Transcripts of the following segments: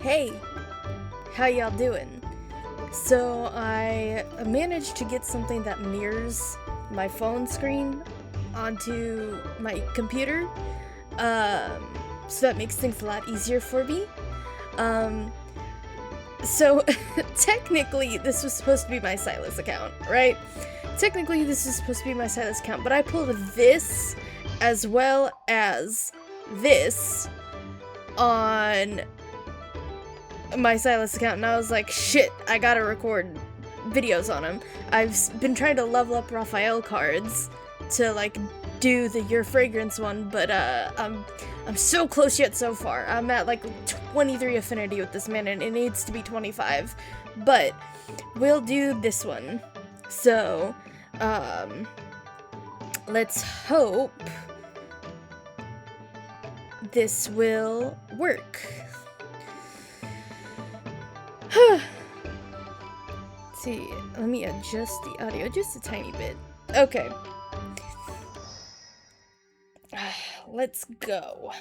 Hey, how y'all doing? So I managed to get something that mirrors my phone screen onto my computer, so that makes things a lot easier for me. So technically this was supposed to be my Sylus account, right? Technically this is supposed to be my Sylus account, but I pulled this as well as this on my Sylus account, and I was like, shit, I gotta record videos on him. I've been trying to level up Raphael cards to like do the Your Fragrance one, but I'm so close yet so far. I'm at like 23 affinity with this man, and it needs to be 25. But we'll do this one. So, let's hope this will work. Let's see, let me adjust the audio just a tiny bit. Okay. Let's go.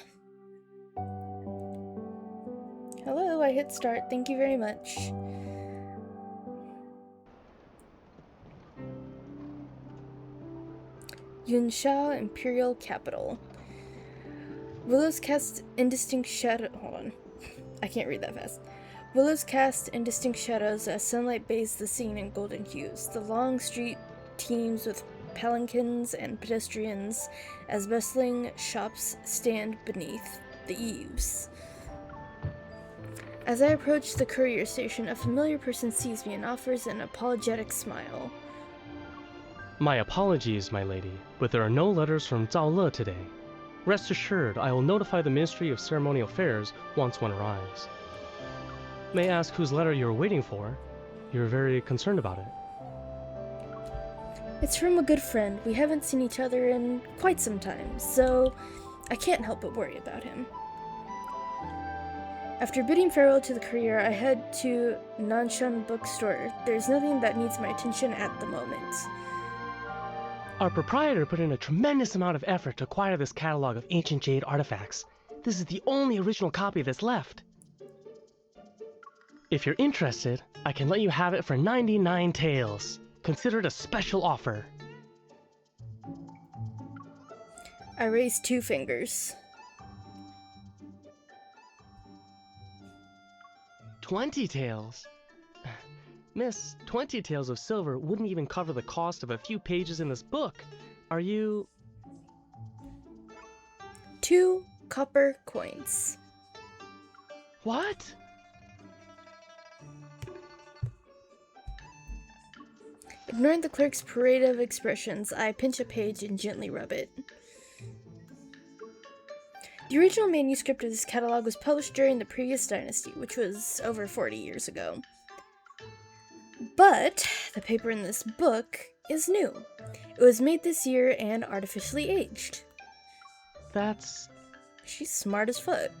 Hello, I hit start. Thank you very much. Yunshao Imperial Capital. Willows cast indistinct shadow. Hold on. I can't read that fast. Willows cast indistinct shadows as sunlight bathes the scene in golden hues. The long street teems with palanquins and pedestrians as bustling shops stand beneath the eaves. As I approach the courier station, a familiar person sees me and offers an apologetic smile. My apologies, my lady, but there are no letters from Zhao Le today. Rest assured, I will notify the Ministry of Ceremonial Affairs once one arrives. May I ask whose letter you're waiting for? You're very concerned about it. It's from a good friend. We haven't seen each other in quite some time, so I can't help but worry about him. After bidding farewell to the courier, I head to Nanshan bookstore. There's nothing that needs my attention at the moment. Our proprietor put in a tremendous amount of effort to acquire this catalog of ancient jade artifacts. This is the only original copy that's left. If you're interested, I can let you have it for 99 taels. Consider it a special offer. I raise 2 fingers. 20 taels? Miss, 20 taels of silver wouldn't even cover the cost of a few pages in this book. Are you... 2 copper coins. What? Ignoring the clerk's parade of expressions, I pinch a page and gently rub it. The original manuscript of this catalog was published during the previous dynasty, which was over 40 years ago. But the paper in this book is new. It was made this year and artificially aged. That's... She's smart as fuck.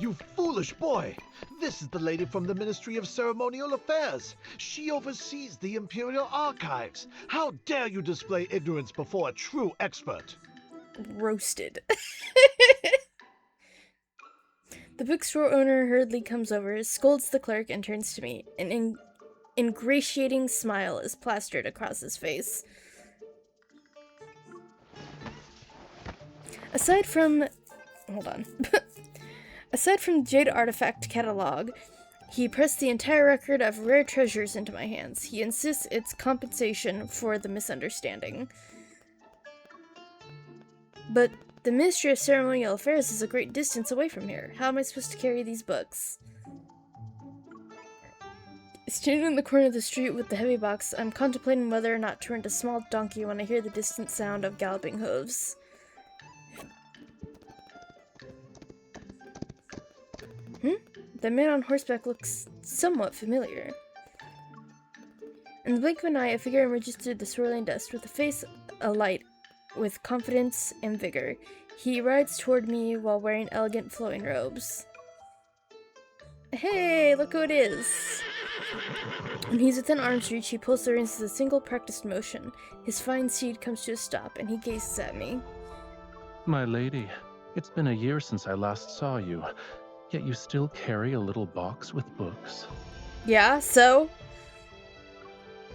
You foolish boy! This is the lady from the Ministry of Ceremonial Affairs. She oversees the Imperial Archives. How dare you display ignorance before a true expert? Roasted. The bookstore owner hurriedly comes over, scolds the clerk, and turns to me. An ingratiating smile is plastered across his face. Aside from the Jade Artifact catalog, he pressed the entire record of rare treasures into my hands. He insists it's compensation for the misunderstanding. But the Ministry of Ceremonial Affairs is a great distance away from here. How am I supposed to carry these books? Standing in the corner of the street with the heavy box, I'm contemplating whether or not to rent a small donkey when I hear the distant sound of galloping hooves. The man on horseback looks somewhat familiar. In the blink of an eye, a figure emerges through the swirling dust with a face alight with confidence and vigor. He rides toward me while wearing elegant flowing robes. Hey, look who it is! When he's within arm's reach, he pulls the reins with a single practiced motion. His fine steed comes to a stop, and he gazes at me. My lady, It's been a year since I last saw you, yet you still carry a little box with books. Yeah, so?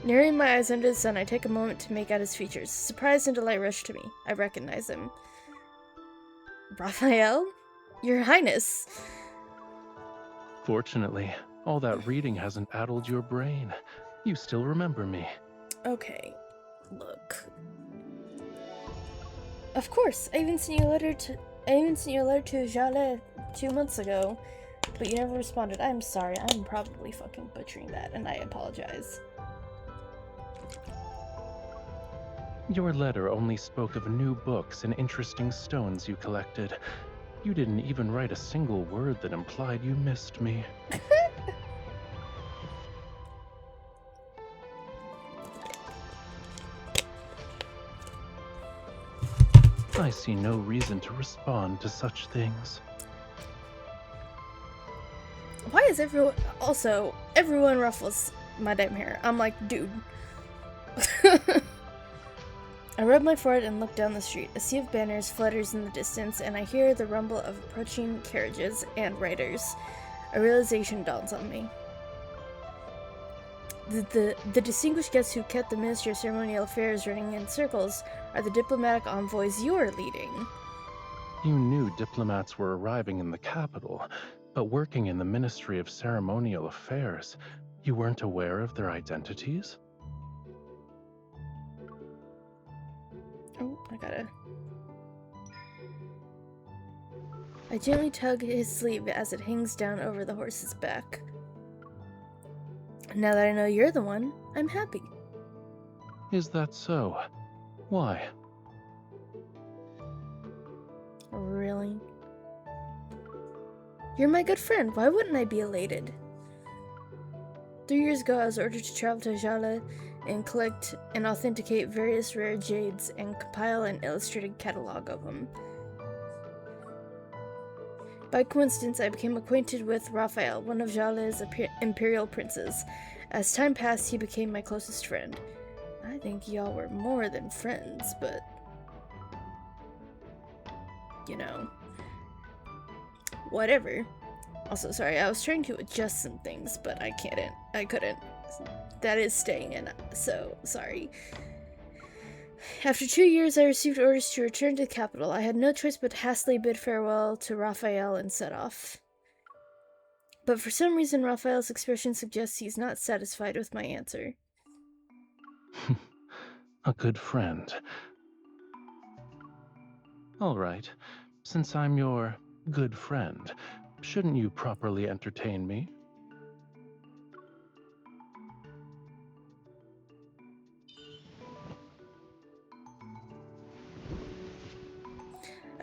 Narrowing my eyes under the sun, I take a moment to make out his features. Surprise and delight rush to me. I recognize him. Raphael? Your Highness. Fortunately, all that reading hasn't addled your brain. You still remember me. Okay, look. Of course, I even sent you a letter to Jale 2 months ago, but you never responded. I'm sorry, I'm probably fucking butchering that, and I apologize. Your letter only spoke of new books and interesting stones you collected. You didn't even write a single word that implied you missed me. I see no reason to respond to such things. Why is everyone ruffles my damn hair? I'm like, dude. I rub my forehead and look down the street. A sea of banners flutters in the distance, and I hear the rumble of approaching carriages and riders. A realization dawns on me. The distinguished guests who kept the Ministry of Ceremonial Affairs running in circles are the diplomatic envoys you're leading. You knew diplomats were arriving in the capital, but working in the Ministry of Ceremonial Affairs, you weren't aware of their identities? Oh, I gently tug his sleeve as it hangs down over the horse's back. Now that I know you're the one, I'm happy. Is that so? Why? Really? You're my good friend. Why wouldn't I be elated? 3 years ago, I was ordered to travel to Jale and collect and authenticate various rare jades and compile an illustrated catalog of them. By coincidence, I became acquainted with Raphael, one of Jale's imperial princes. As time passed, he became my closest friend. I think y'all were more than friends, but... you know... whatever. Also, sorry, I was trying to adjust some things, but I couldn't. That is staying in, so sorry. After 2 years, I received orders to return to the capital. I had no choice but to hastily bid farewell to Raphael and set off. But for some reason, Raphael's expression suggests he's not satisfied with my answer. A good friend. All right, since I'm your good friend, shouldn't you properly entertain me?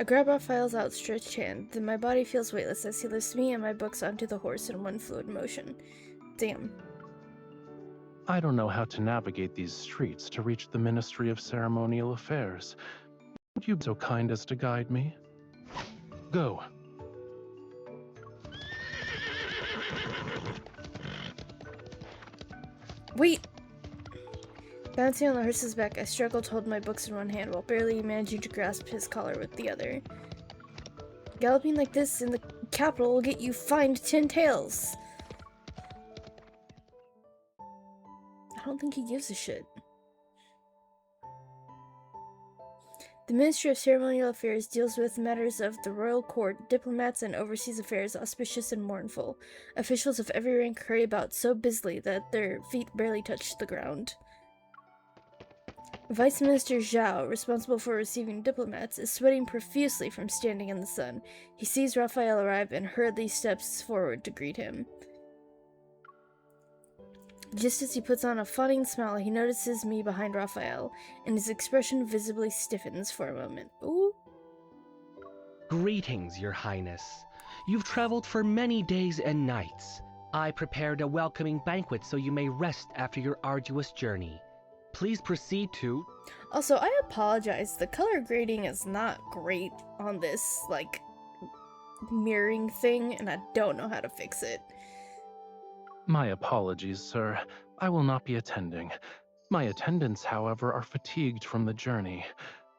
I grab Raphael's outstretched hand, then my body feels weightless as he lifts me and my books onto the horse in one fluid motion. Damn. I don't know how to navigate these streets to reach the Ministry of Ceremonial Affairs. Would you be so kind as to guide me? Go. Wait! Bouncing on the horse's back, I struggle to hold my books in one hand while barely managing to grasp his collar with the other. Galloping like this in the capital will get you fined 10 taels. I don't think he gives a shit. The Ministry of Ceremonial Affairs deals with matters of the royal court, diplomats, and overseas affairs, auspicious and mournful. Officials of every rank hurry about so busily that their feet barely touch the ground. Vice Minister Zhao, responsible for receiving diplomats, is sweating profusely from standing in the sun. He sees Raphael arrive and hurriedly steps forward to greet him. Just as he puts on a fawning smile, he notices me behind Raphael, and his expression visibly stiffens for a moment. Ooh. Greetings, Your Highness. You've traveled for many days and nights. I prepared a welcoming banquet so you may rest after your arduous journey. Please proceed to... Also, I apologize. The color grading is not great on this, like, mirroring thing, and I don't know how to fix it. My apologies, sir. I will not be attending. My attendants, however, are fatigued from the journey.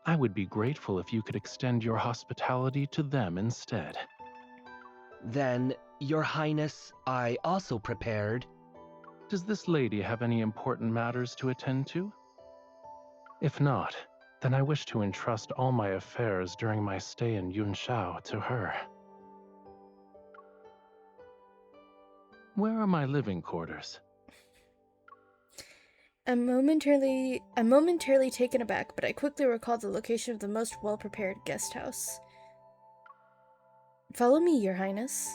I would be grateful if you could extend your hospitality to them instead. Then, Your Highness, I also prepared. Does this lady have any important matters to attend to? If not, then I wish to entrust all my affairs during my stay in Yunshao to her. Where are my living quarters? I'm momentarily taken aback, but I quickly recall the location of the most well-prepared guest house. Follow me, Your Highness.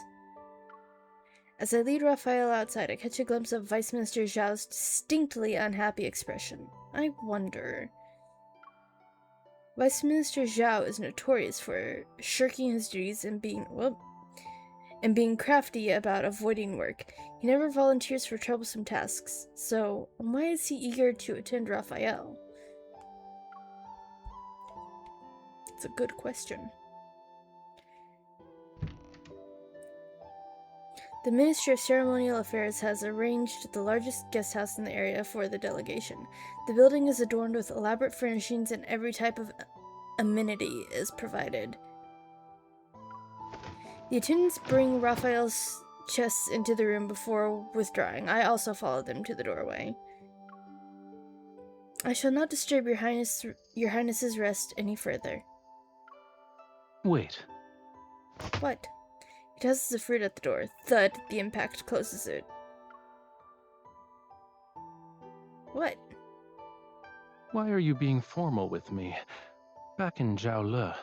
As I lead Raphael outside, I catch a glimpse of Vice Minister Zhao's distinctly unhappy expression. I wonder... Vice Minister Zhao is notorious for shirking his duties and being crafty about avoiding work. He never volunteers for troublesome tasks, so why is he eager to attend Raphael? It's a good question. The Ministry of Ceremonial Affairs has arranged the largest guest house in the area for the delegation. The building is adorned with elaborate furnishings and every type of amenity is provided. The attendants bring Raphael's chests into the room before withdrawing. I also follow them to the doorway. I shall not disturb your Highness's rest any further. Wait. What? He tosses the fruit at the door. Thud, the impact closes it. What? Why are you being formal with me? Back in Zhaole,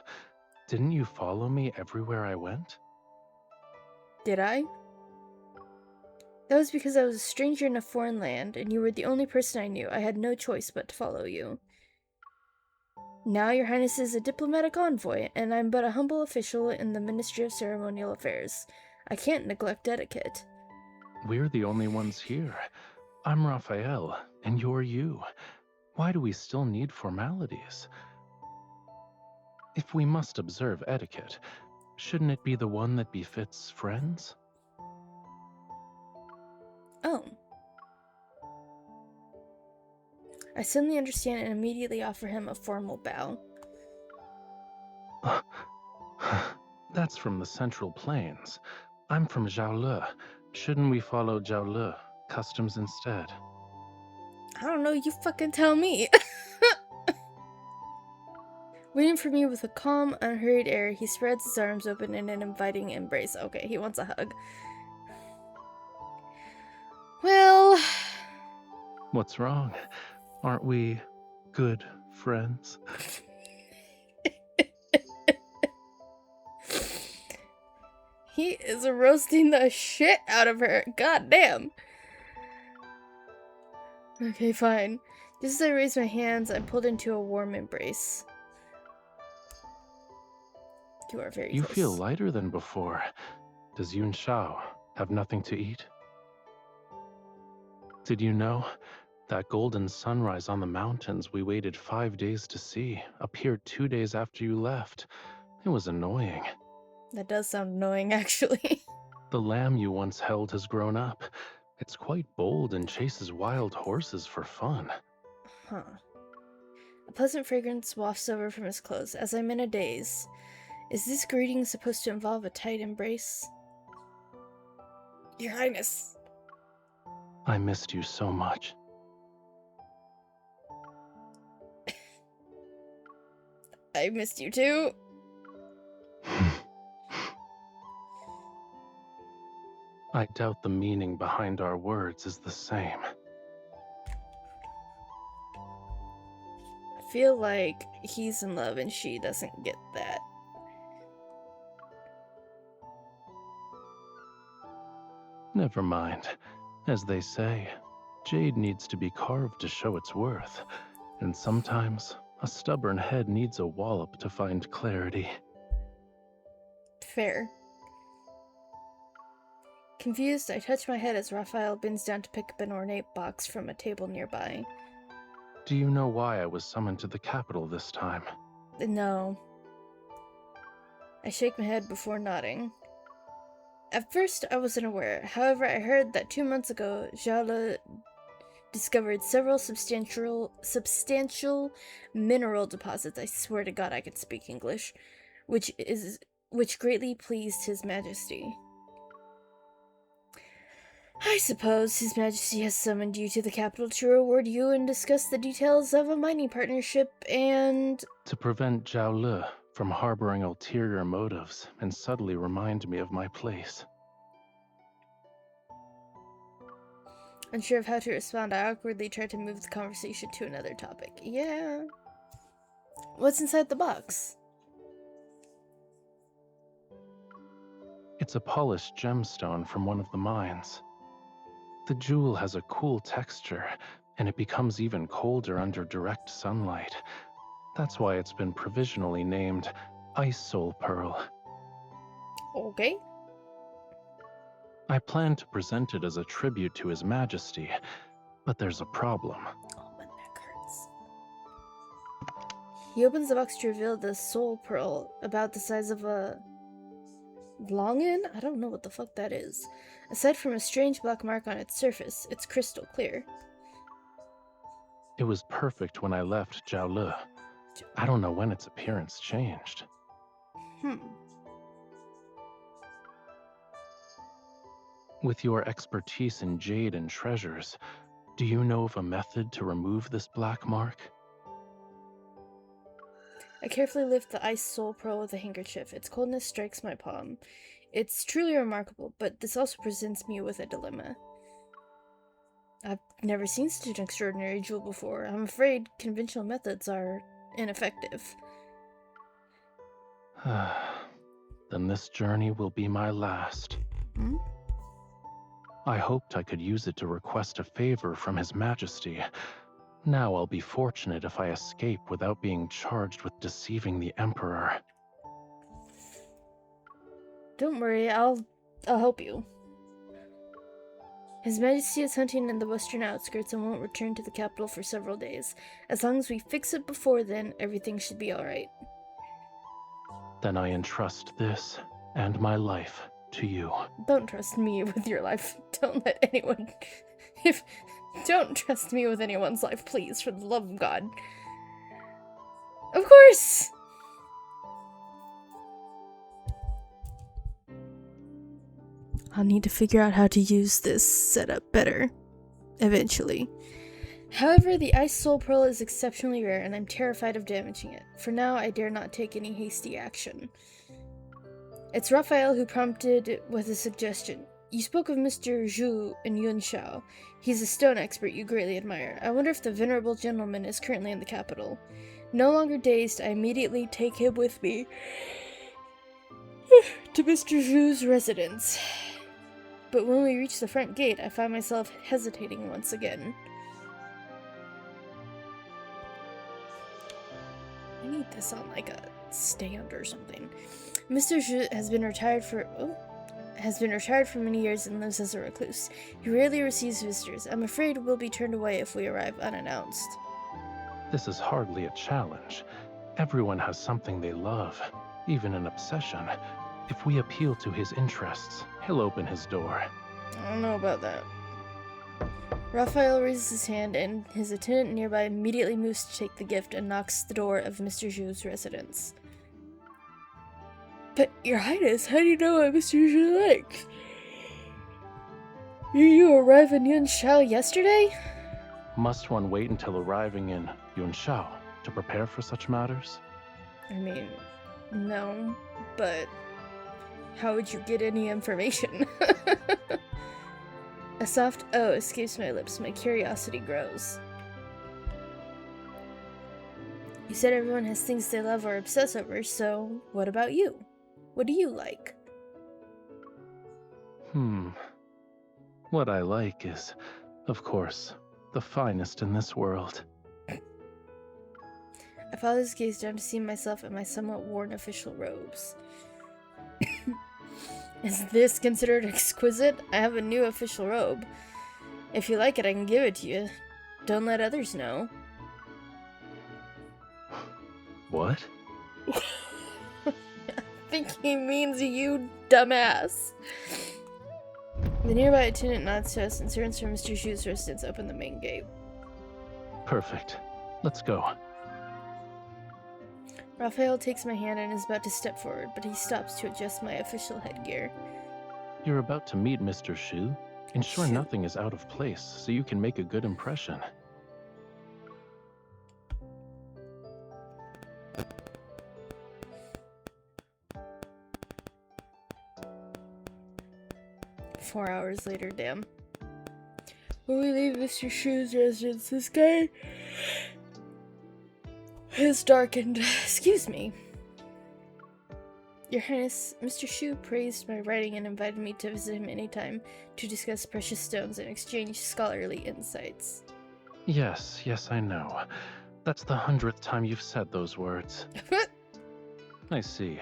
didn't you follow me everywhere I went? Did I? That was because I was a stranger in a foreign land, and you were the only person I knew. I had no choice but to follow you. Now your Highness is a diplomatic envoy, and I'm but a humble official in the Ministry of Ceremonial Affairs. I can't neglect etiquette. We're the only ones here. I'm Raphael, and you're you. Why do we still need formalities? If we must observe etiquette, shouldn't it be the one that befits friends? Oh. I suddenly understand and immediately offer him a formal bow. That's from the Central Plains. I'm from Zhaole. Shouldn't we follow Zhaole customs instead? I don't know, you fucking tell me. Waiting for me with a calm, unhurried air, he spreads his arms open in an inviting embrace. Okay, he wants a hug. Well... What's wrong? Aren't we good friends? He is roasting the shit out of her. God damn. Okay, fine. Just as I raise my hands, I'm pulled into a warm embrace. You are very You close. feel lighter than before. Does Yunshao have nothing to eat? Did you know that golden sunrise on the mountains we waited 5 days to see appeared 2 days after you left? It was annoying. That does sound annoying, actually. The lamb you once held has grown up. It's quite bold and chases wild horses for fun. Huh. A pleasant fragrance wafts over from his clothes as I'm in a daze. Is this greeting supposed to involve a tight embrace? Your Highness. I missed you so much. I missed you too. I doubt the meaning behind our words is the same. I feel like he's in love and she doesn't get that. Never mind. As they say, jade needs to be carved to show its worth, and sometimes a stubborn head needs a wallop to find clarity. Fair. Confused, I touch my head as Raphael bends down to pick up an ornate box from a table nearby. Do you know why I was summoned to the capital this time? No. I shake my head before nodding. At first, I wasn't aware. However, I heard that 2 months ago, Zhaole discovered several substantial mineral deposits. I swear to God I could speak English, which greatly pleased His Majesty. I suppose His Majesty has summoned you to the capital to reward you and discuss the details of a mining partnership and... To prevent Zhao Le from harboring ulterior motives and subtly remind me of my place. Unsure of how to respond, I awkwardly tried to move the conversation to another topic. Yeah. What's inside the box? It's a polished gemstone from one of the mines. The jewel has a cool texture, and it becomes even colder under direct sunlight. That's why it's been provisionally named Ice Soul Pearl. Okay. I plan to present it as a tribute to His Majesty, but there's a problem. Oh, my neck hurts. He opens the box to reveal the soul pearl, about the size of a... Longan? I don't know what the fuck that is. Aside from a strange black mark on its surface, it's crystal clear. It was perfect when I left Zhao Le. I don't know when its appearance changed. With your expertise in jade and treasures, do you know of a method to remove this black mark? I carefully lift the ice soul pearl with a handkerchief. Its coldness strikes my palm. It's truly remarkable, but this also presents me with a dilemma. I've never seen such an extraordinary jewel before. I'm afraid conventional methods are ineffective. Then this journey will be my last. I hoped I could use it to request a favor from His Majesty. Now I'll be fortunate if I escape without being charged with deceiving the Emperor. Don't worry, I'll help you. His Majesty is hunting in the western outskirts and won't return to the capital for several days. As long as we fix it before then, everything should be alright. Then I entrust this and my life to you. Don't trust me with your life. Don't let anyone... Don't trust me with anyone's life, please, for the love of God. Of course! I'll need to figure out how to use this setup better. Eventually. However, the Ice Soul Pearl is exceptionally rare, and I'm terrified of damaging it. For now, I dare not take any hasty action. It's Raphael who prompted with a suggestion. You spoke of Mr. Zhu and Yun Shao. He's a stone expert you greatly admire. I wonder if the venerable gentleman is currently in the capital. No longer dazed, I immediately take him with me to Mr. Zhu's residence. But when we reach the front gate, I find myself hesitating once again. I need this on like a stand or something. Mr. Zhu has been retired for many years and lives as a recluse. He rarely receives visitors. I'm afraid we'll be turned away if we arrive unannounced. This is hardly a challenge. Everyone has something they love, even an obsession. If we appeal to his interests, he'll open his door. I don't know about that. Raphael raises his hand, and his attendant nearby immediately moves to take the gift and knocks the door of Mr. Zhu's residence. But, Your Highness, how do you know what Mr. Zhu likes? You arrived in Yun Shao yesterday? Must one wait until arriving in Yun Shao to prepare for such matters? I mean, no, but how would you get any information? A soft "oh" escapes my lips. My curiosity grows. You said everyone has things they love or obsess over, so what about you? What do you like? What I like is, of course, the finest in this world. I follow his gaze down to see myself in my somewhat worn official robes. Is this considered exquisite? I have a new official robe. If you like it, I can give it to you. Don't let others know. What? I think he means you, dumbass. The nearby attendant nods to us and turns for Mr. Shu's residence open the main gate. Perfect. Let's go. Raphael takes my hand and is about to step forward, but he stops to adjust my official headgear. You're about to meet Mr. Shu. Ensure Shu. nothing is out of place so you can make a good impression. Four hours later, damn. When we leave Mr. Shu's residence, the sky is darkened. Excuse me. Your Highness, Mr. Shu praised my writing and invited me to visit him anytime to discuss precious stones and exchange scholarly insights. Yes, I know. That's the 100th time you've said those words. I see.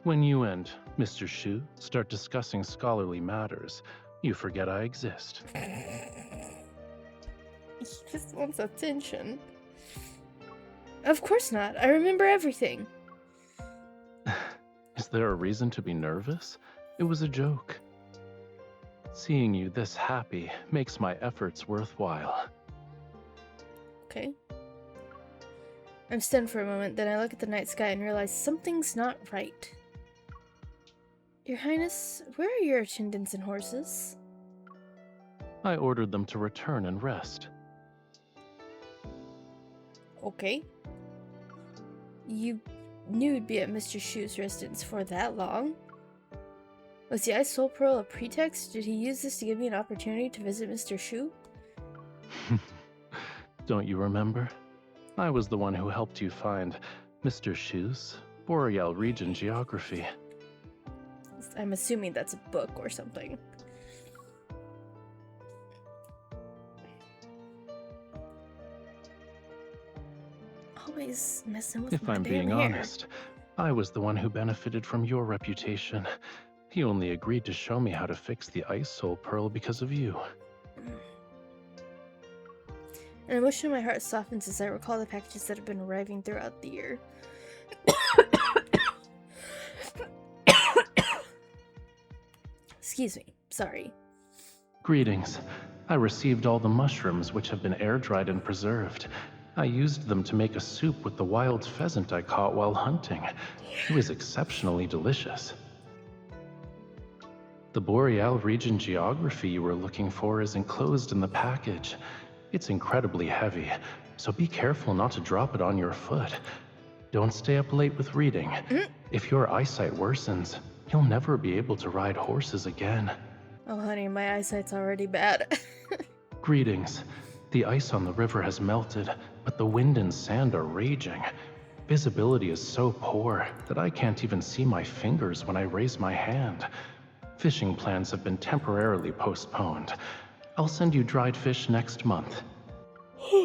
When you and Mr. Shu start discussing scholarly matters, you forget I exist. He just wants attention. Of course not. I remember everything. Is there a reason to be nervous? It was a joke. Seeing you this happy makes my efforts worthwhile. Okay. I'm stunned for a moment, then I look at the night sky and realize something's not right. Your Highness, where are your attendants and horses? I ordered them to return and rest. Okay. You knew you'd be at Mr. Shu's residence for that long? Was the Ice Soul Pearl a pretext? Did he use this to give me an opportunity to visit Mr. Shu? Don't you remember? I was the one who helped you find Mr. Shu's Boreal region geography. I'm assuming that's a book or something. Always messing with If my I'm damn being hair. honest, I was the one who benefited from your reputation. He only agreed to show me how to fix the Ice Soul Pearl because of you. An emotion in my heart softens as I recall the packages that have been arriving throughout the year. Excuse me. Sorry. Greetings. I received all the mushrooms which have been air-dried and preserved. I used them to make a soup with the wild pheasant I caught while hunting. It was exceptionally delicious. The Boreal region geography you were looking for is enclosed in the package. It's incredibly heavy, so be careful not to drop it on your foot. Don't stay up late with reading. If your eyesight worsens, you'll never be able to ride horses again. Oh, honey, my eyesight's already bad. Greetings. The ice on the river has melted, but the wind and sand are raging. Visibility is so poor that I can't even see my fingers when I raise my hand. Fishing plans have been temporarily postponed. I'll send you dried fish next month.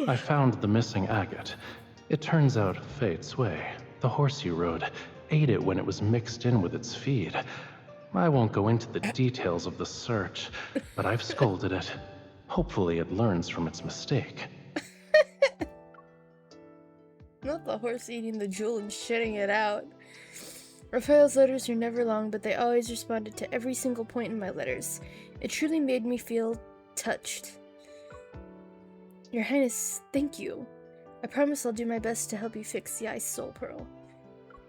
I found the missing agate. It turns out Fei Cui, the horse you rode, ate it when it was mixed in with its feed. I won't go into the details of the search, but I've scolded it. Hopefully it learns from its mistake. Not the horse eating the jewel and shitting it out. Raphael's letters are never long, but they always responded to every single point in my letters. It truly made me feel touched. Your Highness, thank you. I promise I'll do my best to help you fix the Ice Soul Pearl.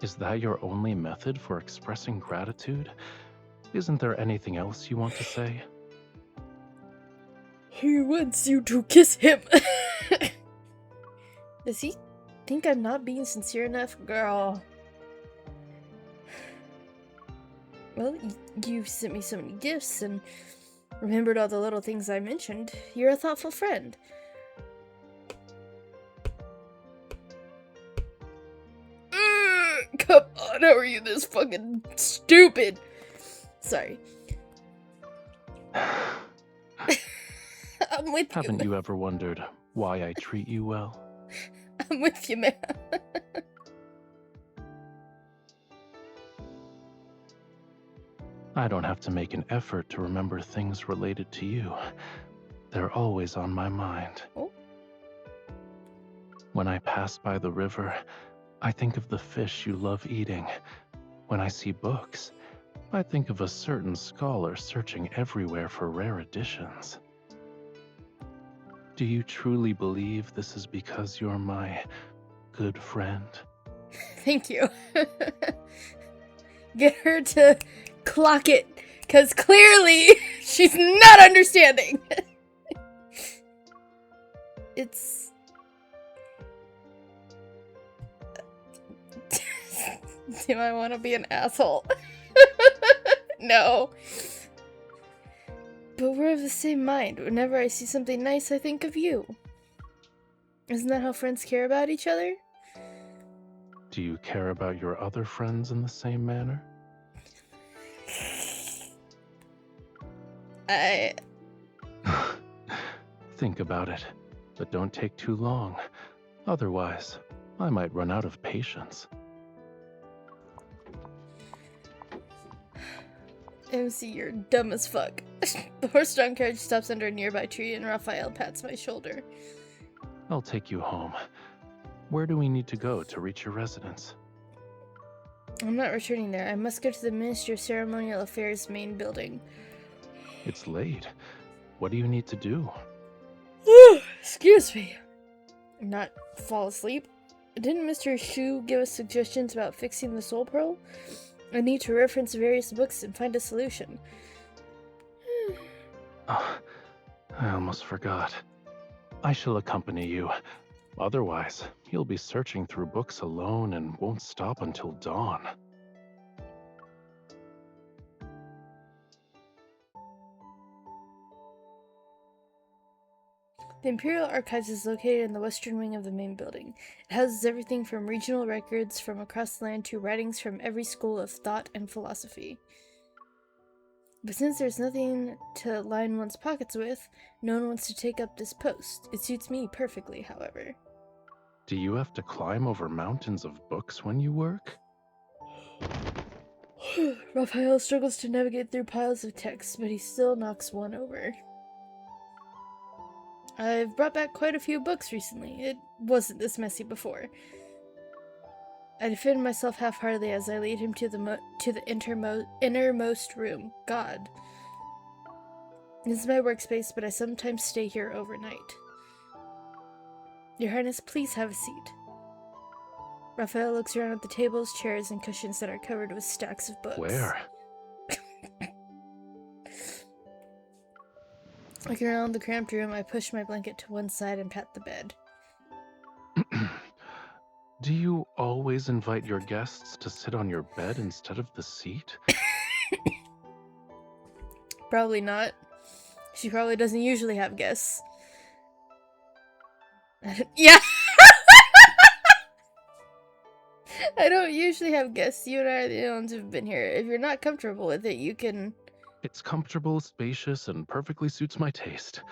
Is that your only method for expressing gratitude? Isn't there anything else you want to say? He wants you to kiss him. Does he think I'm not being sincere enough? Girl. Well, you sent me so many gifts and remembered all the little things I mentioned. You're a thoughtful friend. Come on, how are you this fucking stupid? Sorry. I'm with you. Haven't you ever wondered why I treat you well? I'm with you, man. I don't have to make an effort to remember things related to you. They're always on my mind. Oh. When I pass by the river, I think of the fish you love eating. When I see books, I think of a certain scholar searching everywhere for rare editions. Do you truly believe this is because you're my good friend? Thank you. Get her to clock it, because clearly she's not understanding. It's... Do I want to be an asshole? No. But we're of the same mind. Whenever I see something nice, I think of you. Isn't that how friends care about each other? Do you care about your other friends in the same manner? Think about it, but don't take too long. Otherwise, I might run out of patience. MC, you're dumb as fuck. The horse-drawn carriage stops under a nearby tree and Raphael pats my shoulder. I'll take you home. Where do we need to go to reach your residence? I'm not returning there. I must go to the Ministry of Ceremonial Affairs main building. It's late. What do you need to do? Excuse me. Not fall asleep? Didn't Mr. Shu give us suggestions about fixing the soul pearl? I need to reference various books and find a solution. Oh, I almost forgot. I shall accompany you. Otherwise, you'll be searching through books alone and won't stop until dawn. The Imperial Archives is located in the western wing of the main building. It houses everything from regional records from across the land to writings from every school of thought and philosophy. But since there's nothing to line one's pockets with, no one wants to take up this post. It suits me perfectly, however. Do you have to climb over mountains of books when you work? Raphael struggles to navigate through piles of texts, but he still knocks one over. I've brought back quite a few books recently. It wasn't this messy before. I defend myself half-heartedly as I lead him to the innermost room. God. This is my workspace, but I sometimes stay here overnight. Your Highness, please have a seat. Raphael looks around at the tables, chairs, and cushions that are covered with stacks of books. Where? Looking around the cramped room, I push my blanket to one side and pat the bed. Do you always invite your guests to sit on your bed instead of the seat? Probably not. She probably doesn't usually have guests. Yeah! I don't usually have guests. You and I are the only ones who've been here. If you're not comfortable with it, you can... It's comfortable, spacious, and perfectly suits my taste.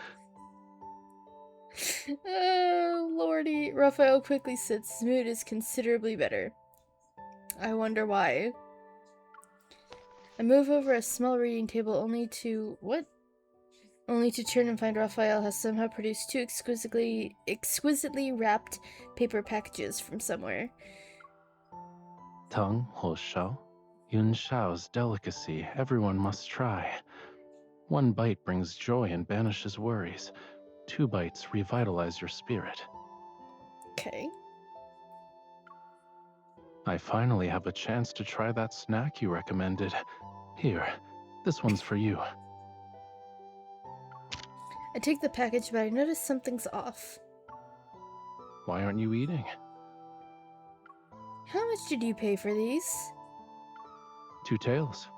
Oh, lordy. Raphael quickly sits. His mood is considerably better. I wonder why. I move over a small reading table only to... What? Only to turn and find Raphael has somehow produced two exquisitely wrapped paper packages from somewhere. Tang Ho Shao, Yun Shao's delicacy everyone must try. 1 bite brings joy and banishes worries. 2 bites revitalize your spirit. Okay. I finally have a chance to try that snack you recommended. Here, this one's for you. I take the package, but I notice something's off. Why aren't you eating? How much did you pay for these? 2 taels.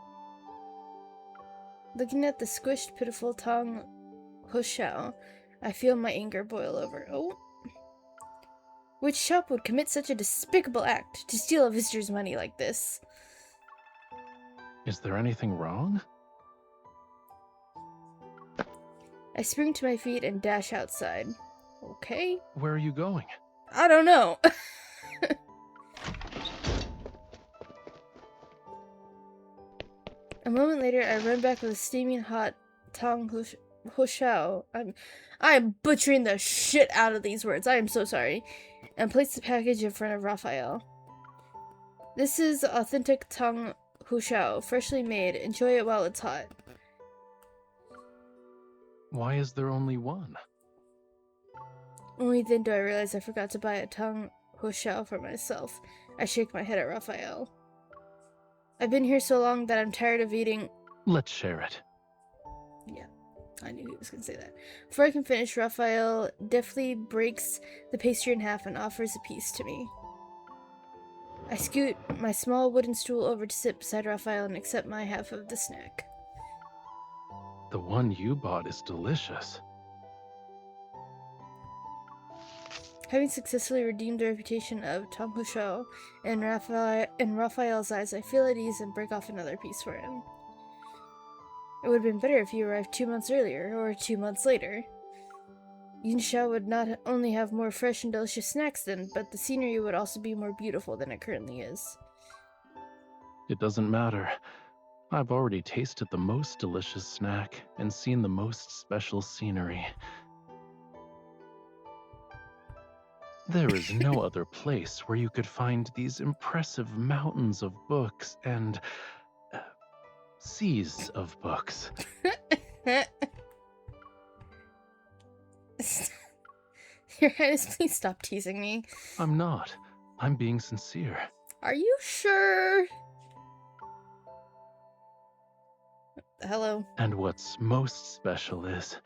Looking at the squished, pitiful Tang Ho Shao, I feel my anger boil over. Oh. Which shop would commit such a despicable act to steal a visitor's money like this? Is there anything wrong? I spring to my feet and dash outside. Okay. Where are you going? I don't know. A moment later, I run back with a steaming hot Tang Ho Shao. I'm butchering the shit out of these words. I am so sorry. And place the package in front of Raphael. This is authentic Tang Hushao, freshly made. Enjoy it while it's hot. Why is there only one? Only then do I realize I forgot to buy a Tang Hushao for myself. I shake my head at Raphael. I've been here so long that I'm tired of eating. Let's share it. Yeah, I knew he was going to say that. Before I can finish, Raphael deftly breaks the pastry in half and offers a piece to me. I scoot my small wooden stool over to sit beside Raphael and accept my half of the snack. The one you bought is delicious. Having successfully redeemed the reputation of Tom Hushou in Raphael's eyes, I feel at ease and break off another piece for him. It would have been better if you arrived 2 months earlier, or 2 months later. Yunxiao would not only have more fresh and delicious snacks then, but the scenery would also be more beautiful than it currently is. It doesn't matter. I've already tasted the most delicious snack and seen the most special scenery. There is no other place where you could find these impressive mountains of books and seas of books. Your Highness, please stop teasing me. I'm not. I'm being sincere. Are you sure? Hello. And what's most special is...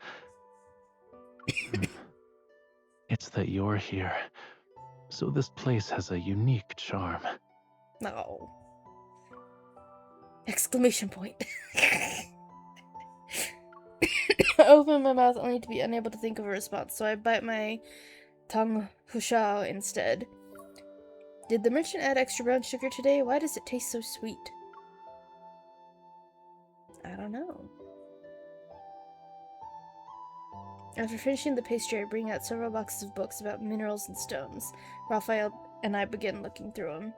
it's that you're here. So this place has a unique charm. No. Exclamation point. I open my mouth only to be unable to think of a response, so I bite my tongue hushao instead. Did the merchant add extra brown sugar today? Why does it taste so sweet? I don't know. After finishing the pastry, I bring out several boxes of books about minerals and stones. Raphael and I begin looking through them.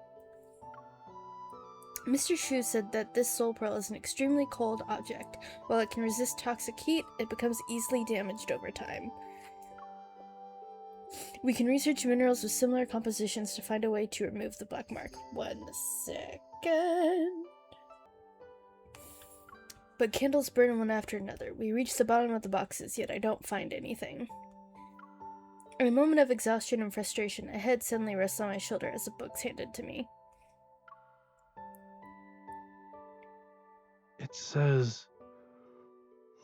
Mr. Shu said that this soul pearl is an extremely cold object. While it can resist toxic heat, it becomes easily damaged over time. We can research minerals with similar compositions to find a way to remove the black mark. 1 second. But candles burn one after another. We reach the bottom of the boxes, yet I don't find anything. In a moment of exhaustion and frustration, a head suddenly rests on my shoulder as a book's handed to me. It says...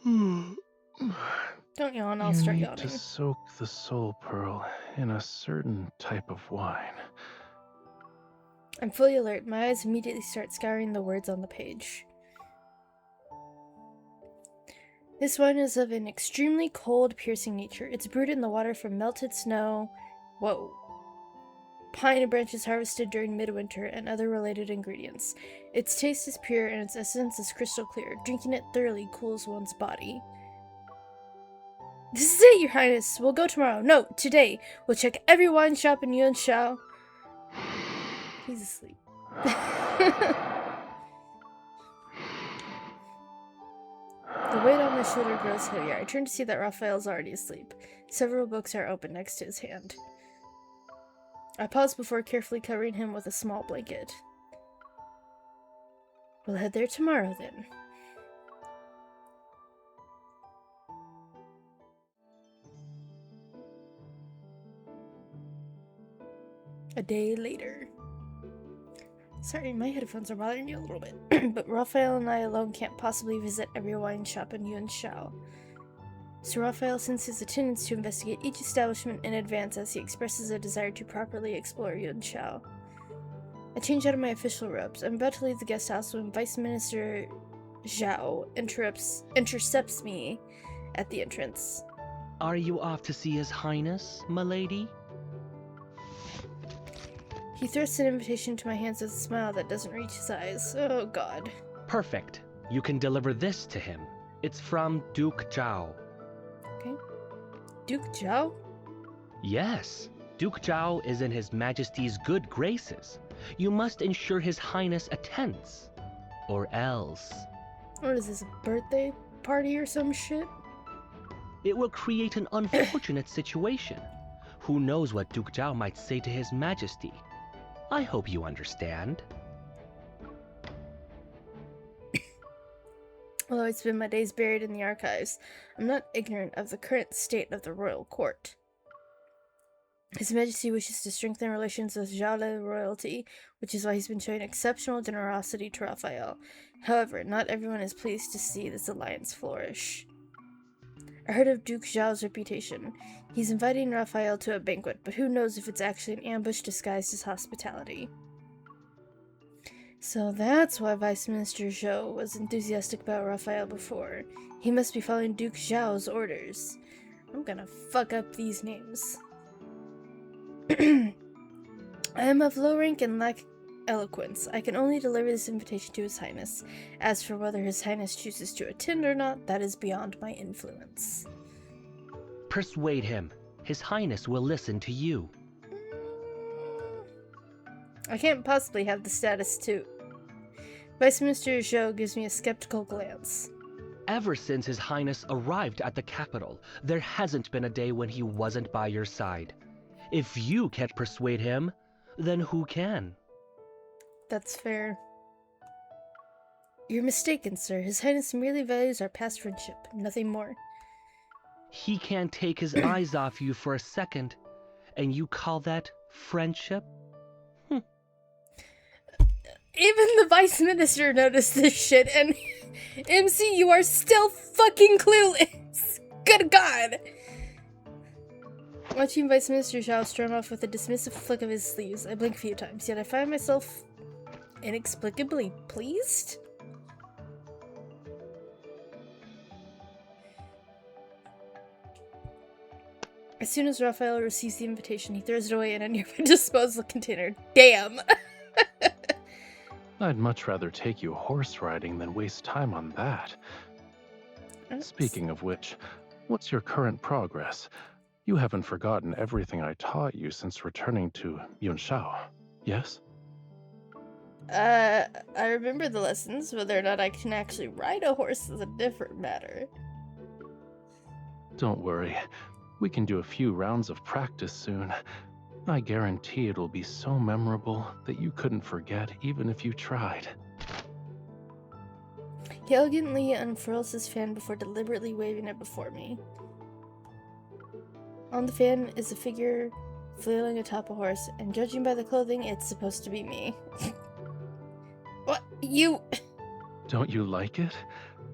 Don't yawn, I'll start you yawning. need to soak the soul pearl in a certain type of wine. I'm fully alert. My eyes immediately start scouring the words on the page. This wine is of an extremely cold, piercing nature. It's brewed in the water from melted snow. Whoa. Pine branches harvested during midwinter, and other related ingredients. Its taste is pure and its essence is crystal clear. Drinking it thoroughly cools one's body. This is it, Your Highness. We'll go tomorrow. No, today. We'll check every wine shop in Yunxiao. He's asleep. The weight on my shoulder grows heavier. I turn to see that Raphael's already asleep. Several books are open next to his hand. I pause before carefully covering him with a small blanket. We'll head there tomorrow, then. A day later. Sorry, my headphones are bothering you a little bit, but Raphael and I alone can't possibly visit every wine shop in Yunxiao. So Raphael sends his attendants to investigate each establishment in advance as he expresses a desire to properly explore Yunxiao. I change out of my official robes. I'm about to leave the guest house when Vice Minister Zhao intercepts me at the entrance. Are you off to see His Highness, milady? He thrusts an invitation to my hands with a smile that doesn't reach his eyes. Oh, God. Perfect. You can deliver this to him. It's from Duke Zhao. Okay. Duke Zhao? Yes. Duke Zhao is in His Majesty's good graces. You must ensure His Highness attends. Or else. What is this, a birthday party or some shit? It will create an unfortunate situation. Who knows what Duke Zhao might say to His Majesty? I hope you understand. Although I spend my days buried in the archives, I'm not ignorant of the current state of the royal court. His Majesty wishes to strengthen relations with Zhao royalty, which is why he's been showing exceptional generosity to Raphael. However, not everyone is pleased to see this alliance flourish. I heard of Duke Zhao's reputation. He's inviting Raphael to a banquet, but who knows if it's actually an ambush disguised as hospitality. So that's why Vice Minister Zhou was enthusiastic about Raphael before. He must be following Duke Zhao's orders. I'm gonna fuck up these names. I am of low rank and lack eloquence. I can only deliver this invitation to His Highness. As for whether His Highness chooses to attend or not, that is beyond my influence. Persuade him. His Highness will listen to you. I can't possibly have the status too. Vice Minister Zhou gives me a skeptical glance. Ever since His Highness arrived at the capital, there hasn't been a day when he wasn't by your side. If you can't persuade him, then who can? That's fair. You're mistaken, sir. His Highness merely values our past friendship, nothing more. He can't take his eyes off you for a second, and you call that friendship? Even the Vice Minister noticed this shit, and MC, you are still fucking clueless! Good God! Watching Vice Minister Zhao storm off with a dismissive flick of his sleeves, I blink a few times, yet I find myself inexplicably pleased? As soon as Raphael receives the invitation, he throws it away in a nearby disposal container. Damn! I'd much rather take you horse riding than waste time on that. Speaking of which, what's your current progress? You haven't forgotten everything I taught you since returning to Yunshao, yes? I remember the lessons. Whether or not I can actually ride a horse is a different matter. Don't worry. We can do a few rounds of practice soon. I guarantee it'll be so memorable that you couldn't forget even if you tried. He elegantly unfurls his fan before deliberately waving it before me. On the fan is a figure flailing atop a horse, and judging by the clothing, it's supposed to be me. What? You... Don't you like it?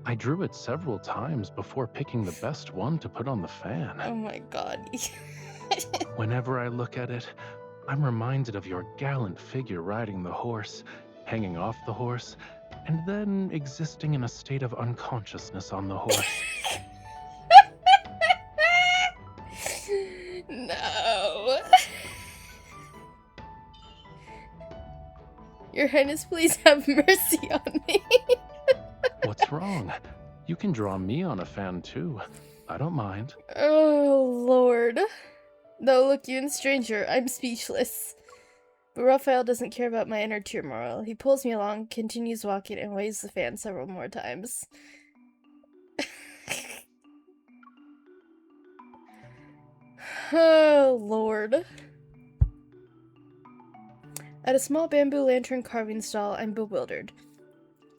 I drew it several times before picking the best one to put on the fan. Oh my god. Whenever I look at it, I'm reminded of your gallant figure riding the horse, hanging off the horse, and then existing in a state of unconsciousness on the horse. No. Your Highness, please have mercy on me. What's wrong? You can draw me on a fan too. I don't mind. Oh, Lord. Though, look, you and stranger, I'm speechless. But Raphael doesn't care about my inner turmoil. He pulls me along, continues walking, and waves the fan several more times. Oh, Lord. At a small bamboo lantern carving stall, I'm bewildered.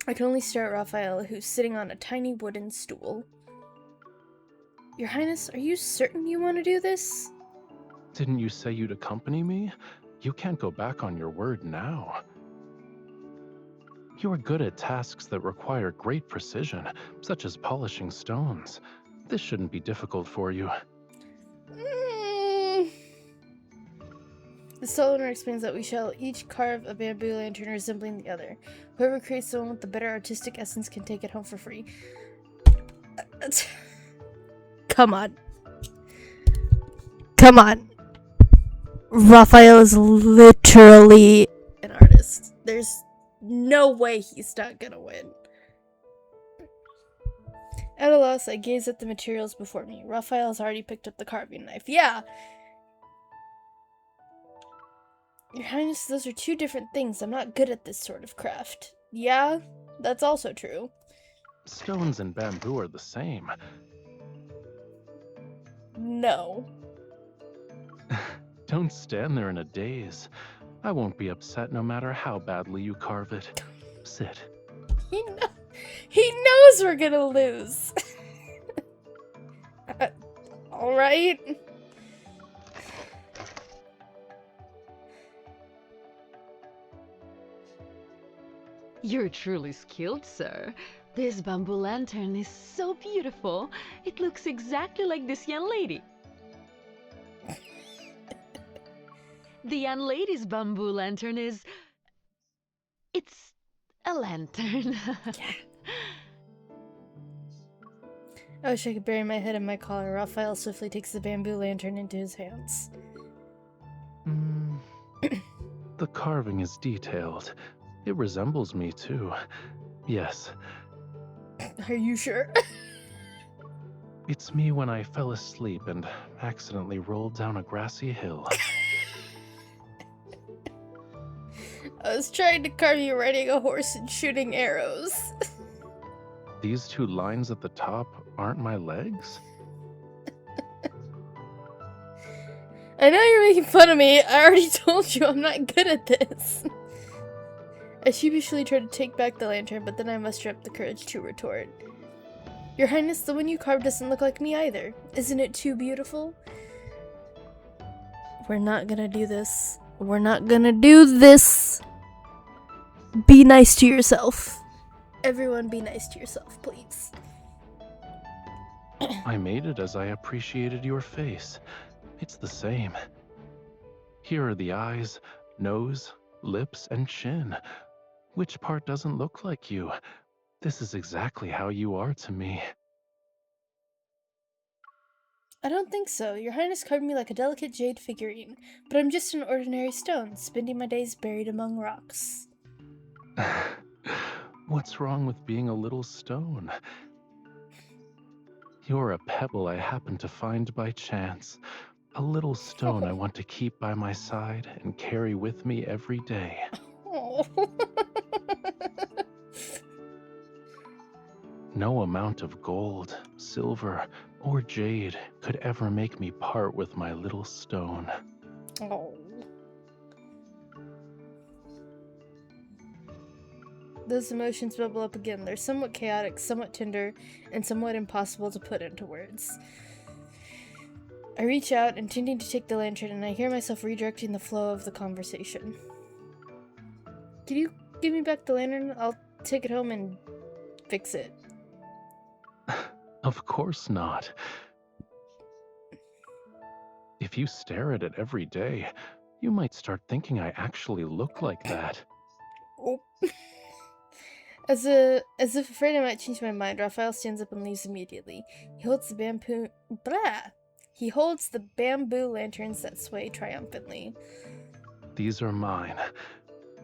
I can only stare at Raphael, who's sitting on a tiny wooden stool. Your Highness, are you certain you want to do this? Didn't you say you'd accompany me? You can't go back on your word now. You are good at tasks that require great precision, such as polishing stones. This shouldn't be difficult for you. The stall owner explains that we shall each carve a bamboo lantern resembling the other. Whoever creates the one with the better artistic essence can take it home for free. Come on. Come on. Raphael is literally an artist. There's no way he's not gonna win. At a loss, I gaze at the materials before me. Raphael has already picked up the carving knife. Yeah! Your Highness, those are two different things. I'm not good at this sort of craft. Yeah, that's also true. Stones and bamboo are the same. No. Don't stand there in a daze. I won't be upset no matter how badly you carve it. Sit. He knows we're gonna lose. Alright. You're truly skilled, sir. This bamboo lantern is so beautiful. It looks exactly like this young lady. The young lady's bamboo lantern is... It's a lantern. I wish I could bury my head in my collar. Raphael swiftly takes the bamboo lantern into his hands. The carving is detailed. It resembles me, too. Yes. Are you sure? It's me when I fell asleep and accidentally rolled down a grassy hill. I was trying to carve you riding a horse and shooting arrows. These two lines at the top aren't my legs? I know you're making fun of me. I already told you I'm not good at this. I sheepishly tried to take back the lantern, but then I mustered up the courage to retort. Your Highness, the one you carved doesn't look like me either. Isn't it too beautiful? We're not gonna do this. We're not gonna do this. Be nice to yourself. Everyone be nice to yourself, please. I made it as I appreciated your face. It's the same. Here are the eyes, nose, lips, and chin. Which part doesn't look like you? This is exactly how you are to me. I don't think so. Your Highness carved me like a delicate jade figurine, but I'm just an ordinary stone, spending my days buried among rocks. What's wrong with being a little stone? You're a pebble I happened to find by chance. A little stone I want to keep by my side and carry with me every day. Oh. No amount of gold, silver, or jade could ever make me part with my little stone. Oh. Those emotions bubble up again. They're somewhat chaotic, somewhat tender, and somewhat impossible to put into words. I reach out, intending to take the lantern, and I hear myself redirecting the flow of the conversation. Can you give me back the lantern? I'll take it home and fix it. Of course not. If you stare at it every day, you might start thinking I actually look like that. Oh. As if afraid I might change my mind, Raphael stands up and leaves immediately. He holds the bamboo lanterns that sway triumphantly. These are mine.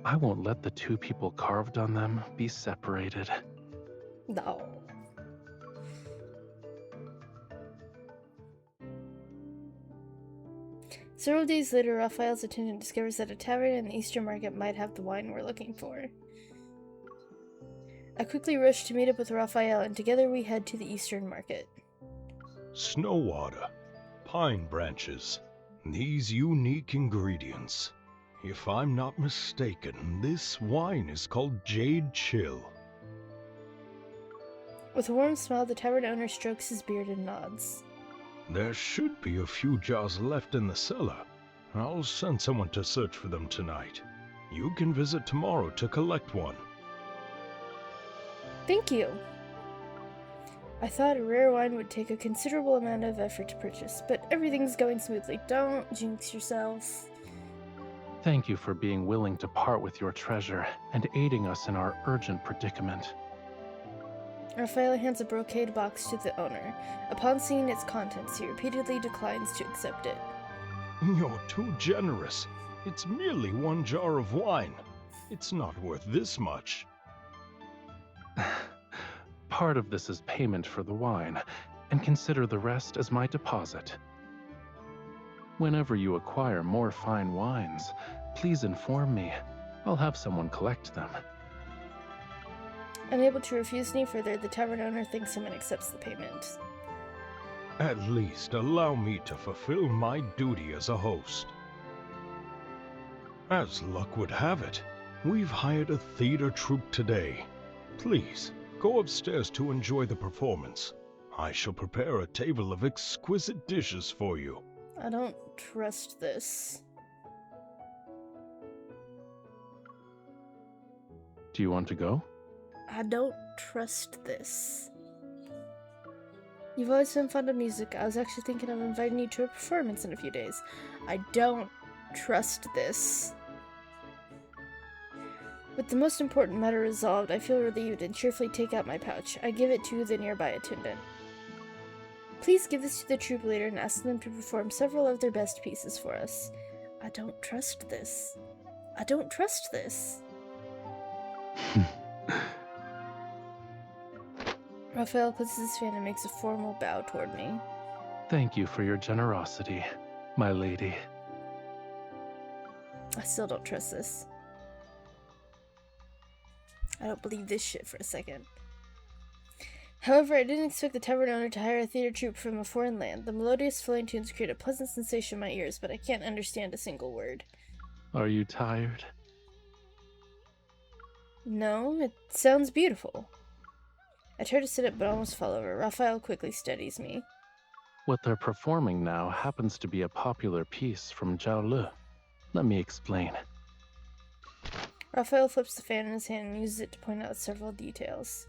I won't let the two people carved on them be separated. No. Several days later, Raphael's attendant discovers that a tavern in the Eastern Market might have the wine we're looking for. I quickly rush to meet up with Raphael, and together we head to the Eastern Market. Snow water, pine branches, these unique ingredients. If I'm not mistaken, this wine is called Jade Chill. With a warm smile, the tavern owner strokes his beard and nods. There should be a few jars left in the cellar. I'll send someone to search for them tonight. You can visit tomorrow to collect one. Thank you. I thought a rare wine would take a considerable amount of effort to purchase, but everything's going smoothly. Don't jinx yourself. Thank you for being willing to part with your treasure and aiding us in our urgent predicament. Raphael hands a brocade box to the owner. Upon seeing its contents, he repeatedly declines to accept it. You're too generous. It's merely one jar of wine. It's not worth this much. Part of this is payment for the wine, and consider the rest as my deposit. Whenever you acquire more fine wines, please inform me. I'll have someone collect them. Unable to refuse any further, the tavern owner thanks him and accepts the payment. At least allow me to fulfill my duty as a host. As luck would have it, we've hired a theater troupe today. Please, Go upstairs to enjoy the performance. I shall prepare a table of exquisite dishes for you. I don't trust this. Do you want to go? I don't trust this. You've always been fond of music. I was actually thinking of inviting you to a performance in a few days. I don't trust this. With the most important matter resolved, I feel relieved and cheerfully take out my pouch. I give it to the nearby attendant. Please give this to the troop leader and ask them to perform several of their best pieces for us. I don't trust this. I don't trust this. Raphael puts his fan and makes a formal bow toward me. Thank you for your generosity, my lady. I still don't trust this. I don't believe this shit for a second. However, I didn't expect the tavern owner to hire a theater troupe from a foreign land. The melodious flowing tunes create a pleasant sensation in my ears, but I can't understand a single word. Are you tired? No, it sounds beautiful. I try to sit up but almost fall over. Raphael quickly steadies me. What they're performing now happens to be a popular piece from Zhao Le. Let me explain. Raphael flips the fan in his hand and uses it to point out several details.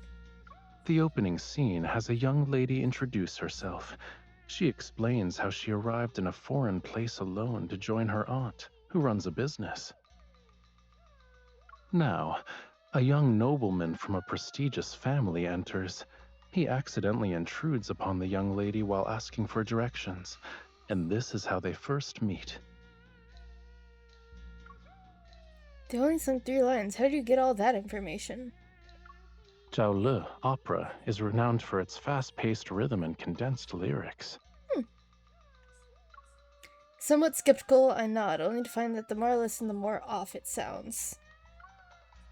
The opening scene has a young lady introduce herself. She explains how she arrived in a foreign place alone to join her aunt, who runs a business. Now, a young nobleman from a prestigious family enters. He accidentally intrudes upon the young lady while asking for directions, and this is how they first meet. They only sung 3 lines. How do you get all that information? Zhao Le opera is renowned for its fast-paced rhythm and condensed lyrics. Somewhat skeptical, I nod, only to find that the more I listen, the more off it sounds.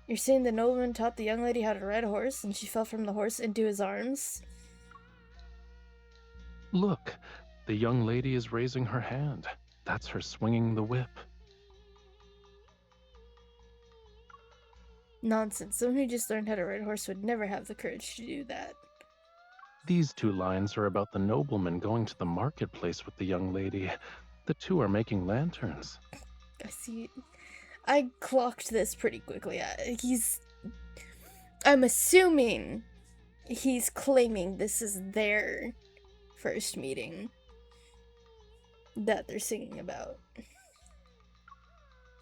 You're saying the nobleman taught the young lady how to ride a horse, and she fell from the horse into his arms? Look, the young lady is raising her hand. That's her swinging the whip. Nonsense. Someone who just learned how to ride a horse would never have the courage to do that. These 2 lines are about the nobleman going to the marketplace with the young lady. The 2 are making lanterns. I see. I clocked this pretty quickly. I'm assuming he's claiming this is their first meeting that they're singing about.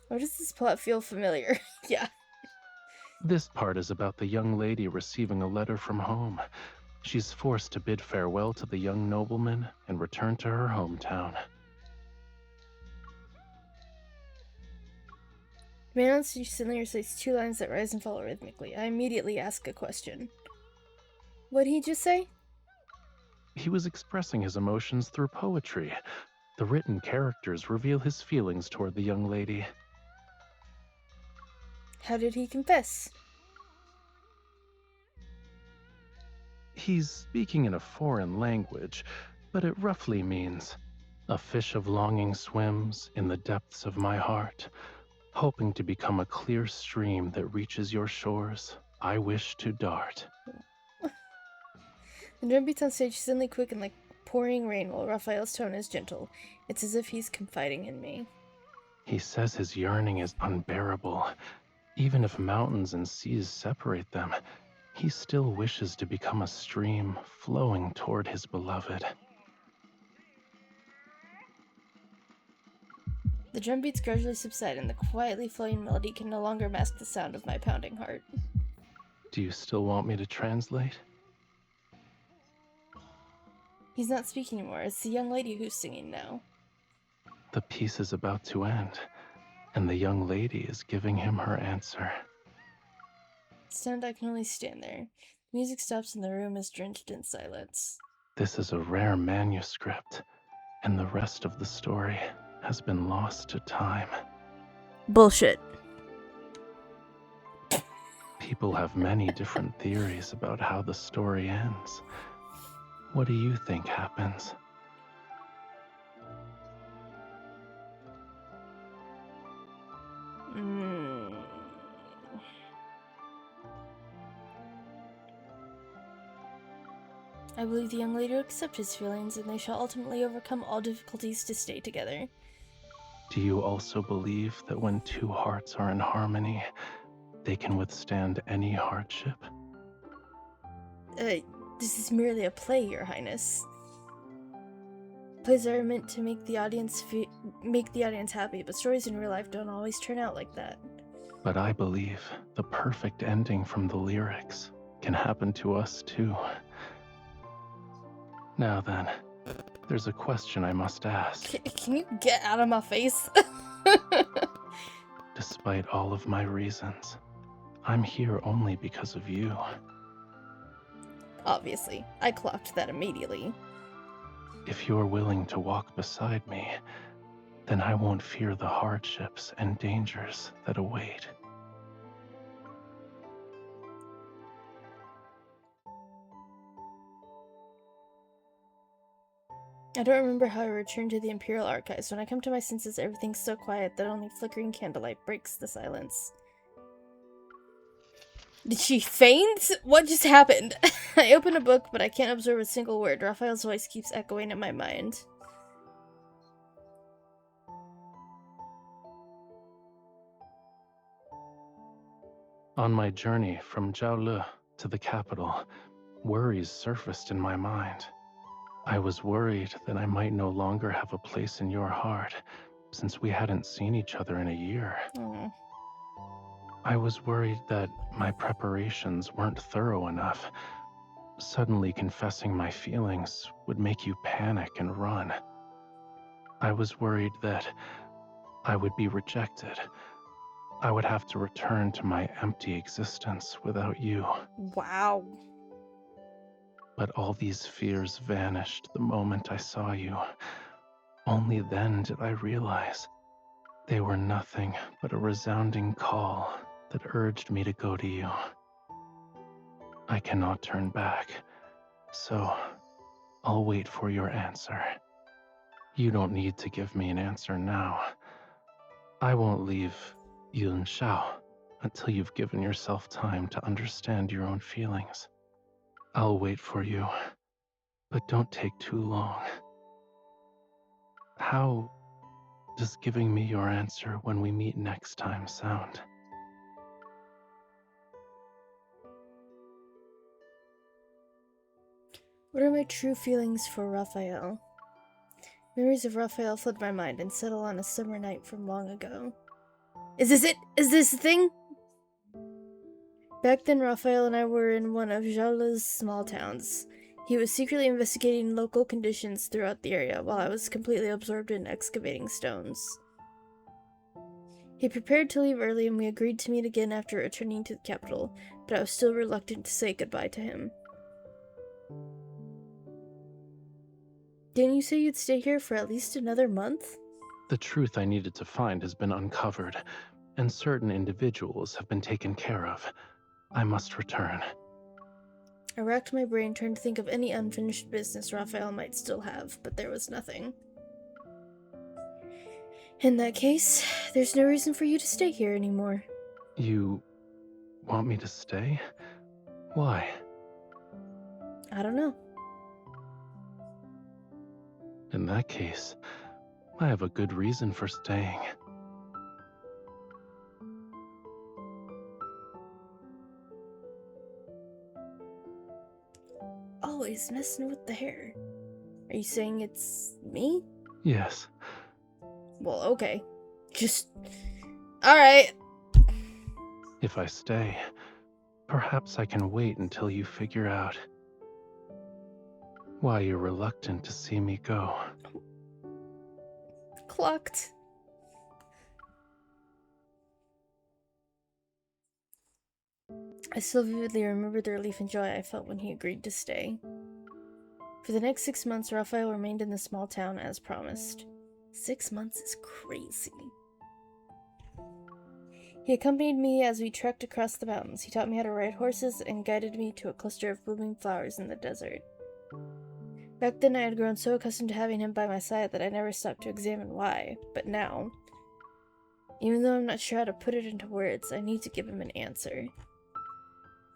Why does this plot feel familiar? Yeah. This part is about the young lady receiving a letter from home. She's forced to bid farewell to the young nobleman and return to her hometown. The man on stage suddenly recites 2 lines that rise and fall rhythmically. I immediately ask a question. What'd he just say? He was expressing his emotions through poetry. The written characters reveal his feelings toward the young lady. How did he confess? He's speaking in a foreign language, but it roughly means, "A fish of longing swims in the depths of my heart, hoping to become a clear stream that reaches your shores. I wish to dart." The drum beats on stage suddenly quicken like pouring rain while Raphael's tone is gentle. It's as if he's confiding in me. He says his yearning is unbearable. Even if mountains and seas separate them, he still wishes to become a stream flowing toward his beloved. The drum beats gradually subside and the quietly flowing melody can no longer mask the sound of my pounding heart. Do you still want me to translate? He's not speaking anymore. It's the young lady who's singing now. The piece is about to end, and the young lady is giving him her answer. Stunned, I can only stand there. The music stops and the room is drenched in silence. This is a rare manuscript, and the rest of the story has been lost to time. Bullshit. People have many different theories about how the story ends. What do you think happens? I believe the young lady will accept his feelings, and they shall ultimately overcome all difficulties to stay together. Do you also believe that when two hearts are in harmony, they can withstand any hardship? This is merely a play, Your Highness. Plays are meant to make the audience happy, but stories in real life don't always turn out like that. But I believe the perfect ending from the lyrics can happen to us too. Now then, there's a question I must ask. Can you get out of my face? Despite all of my reasons, I'm here only because of you. Obviously, I clocked that immediately. If you're willing to walk beside me, then I won't fear the hardships and dangers that await. I don't remember how I returned to the Imperial Archives. When I come to my senses, everything's so quiet that only flickering candlelight breaks the silence. Did she faint? What just happened? I open a book, but I can't absorb a single word. Raphael's voice keeps echoing in my mind. On my journey from Jiaolu to the capital, worries surfaced in my mind. I was worried that I might no longer have a place in your heart, since we hadn't seen each other in a year. Oh. I was worried that my preparations weren't thorough enough. Suddenly confessing my feelings would make you panic and run. I was worried that I would be rejected. I would have to return to my empty existence without you. Wow. But all these fears vanished the moment I saw you. Only then did I realize they were nothing but a resounding call that urged me to go to you. I cannot turn back, so I'll wait for your answer. You don't need to give me an answer now. I won't leave Yunshao until you've given yourself time to understand your own feelings. I'll wait for you, but don't take too long. How does giving me your answer when we meet next time sound? What are my true feelings for Raphael? Memories of Raphael flood my mind and settle on a summer night from long ago. Is this it? Is this the thing? Back then, Raphael and I were in one of Jiaolu's small towns. He was secretly investigating local conditions throughout the area, while I was completely absorbed in excavating stones. He prepared to leave early, and we agreed to meet again after returning to the capital, but I was still reluctant to say goodbye to him. Didn't you say you'd stay here for at least another month? The truth I needed to find has been uncovered, and certain individuals have been taken care of. I must return. I racked my brain trying to think of any unfinished business Raphael might still have, but there was nothing. In that case, there's no reason for you to stay here anymore. You want me to stay? Why? I don't know. In that case, I have a good reason for staying. Always messing with the hair. Are you saying it's me? Yes. Well, okay. Just... Alright. If I stay, perhaps I can wait until you figure out why you're reluctant to see me go. Clocked. I still vividly remember the relief and joy I felt when he agreed to stay. For the next 6 months, Raphael remained in the small town as promised. 6 months is crazy. He accompanied me as we trekked across the mountains. He taught me how to ride horses and guided me to a cluster of blooming flowers in the desert. Back then, I had grown so accustomed to having him by my side that I never stopped to examine why. But now, even though I'm not sure how to put it into words, I need to give him an answer.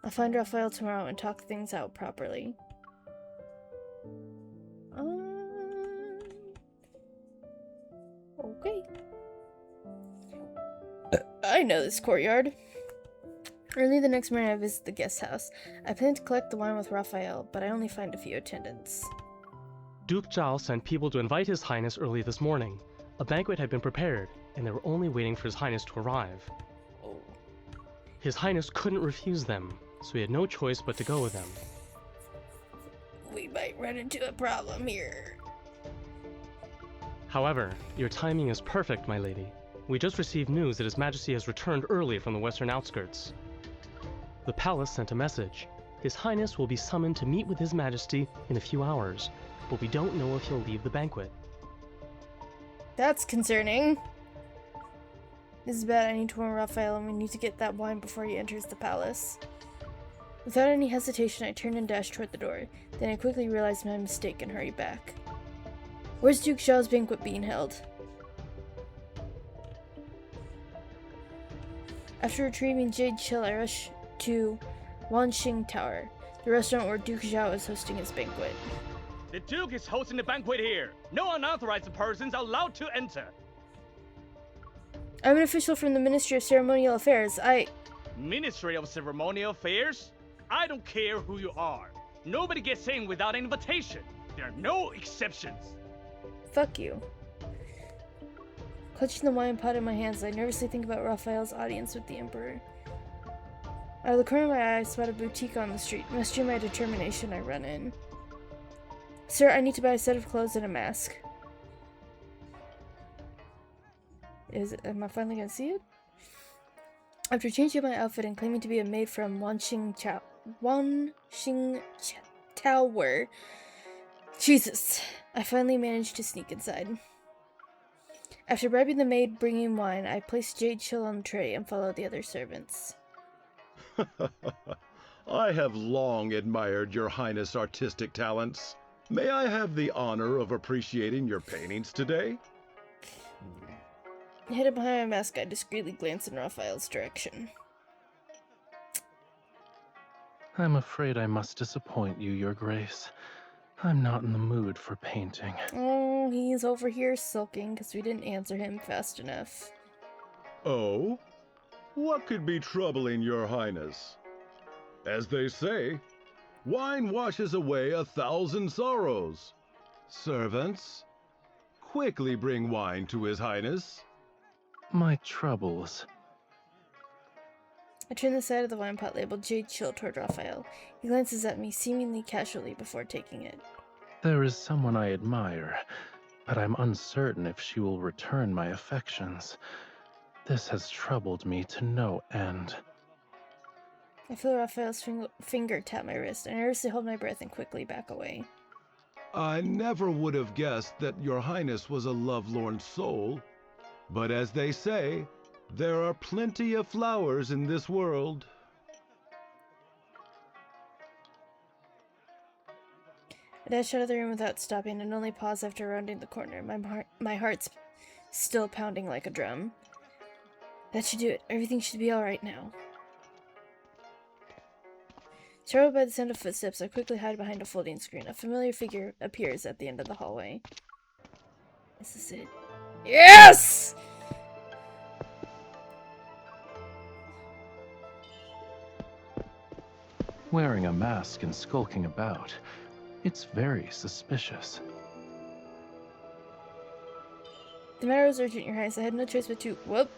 I'll find Raphael tomorrow and talk things out properly. Okay. I know this courtyard. Early the next morning, I visit the guest house. I plan to collect the wine with Raphael, but I only find a few attendants. Duke Zhao sent people to invite His Highness early this morning. A banquet had been prepared, and they were only waiting for His Highness to arrive. Oh. His Highness couldn't refuse them, so he had no choice but to go with them. We might run into a problem here. However, your timing is perfect, my lady. We just received news that His Majesty has returned early from the western outskirts. The palace sent a message. His Highness will be summoned to meet with His Majesty in a few hours, but we don't know if he'll leave the banquet. That's concerning. This is bad. I need to warn Raphael, and we need to get that wine before he enters the palace. Without any hesitation, I turn and dash toward the door. Then I quickly realize my mistake and hurry back. Where's Duke Zhao's banquet being held? After retrieving Jade Chill, I rush to Wanxing Tower, the restaurant where Duke Zhao is hosting his banquet. The Duke is hosting the banquet here. No unauthorized persons are allowed to enter. I'm an official from the Ministry of Ceremonial Affairs. Ministry of Ceremonial Affairs? I don't care who you are. Nobody gets in without an invitation. There are no exceptions. Fuck you. Clutching the wine pot in my hands, I nervously think about Raphael's audience with the Emperor. Out of the corner of my eye, I spot a boutique on the street. Mustering my determination, I run in. Sir, I need to buy a set of clothes and a mask. Am I finally gonna see it? After changing my outfit and claiming to be a maid from Wanxing Tower, Jesus, I finally managed to sneak inside. After bribing the maid bringing wine, I place Jade Chill on the tray and follow the other servants. I have long admired your Highness' artistic talents. May I have the honor of appreciating your paintings today? Hidden behind my mask, I discreetly glance in Raphael's direction. I'm afraid I must disappoint you, Your Grace. I'm not in the mood for painting. Oh, he's over here sulking because we didn't answer him fast enough. Oh? What could be troubling your Highness? As they say, wine washes away 1,000 sorrows. Servants, quickly bring wine to His Highness. My troubles. I turn the side of the wine pot labeled Jade Chill toward Raphael. He glances at me seemingly casually before taking it. There is someone I admire, but I'm uncertain if she will return my affections. This has troubled me to no end. I feel Raphael's finger tap my wrist. I nervously hold my breath and quickly back away. I never would have guessed that your Highness was a lovelorn soul. But as they say, there are plenty of flowers in this world. I dash out of the room without stopping and only pause after rounding the corner. My heart's still pounding like a drum. That should do it. Everything should be alright now. Startled by the sound of footsteps, I quickly hide behind a folding screen. A familiar figure appears at the end of the hallway. Is this it? Yes! Wearing a mask and skulking about. It's very suspicious. The matter was urgent, Your Highness. I had no choice but to... Whoop!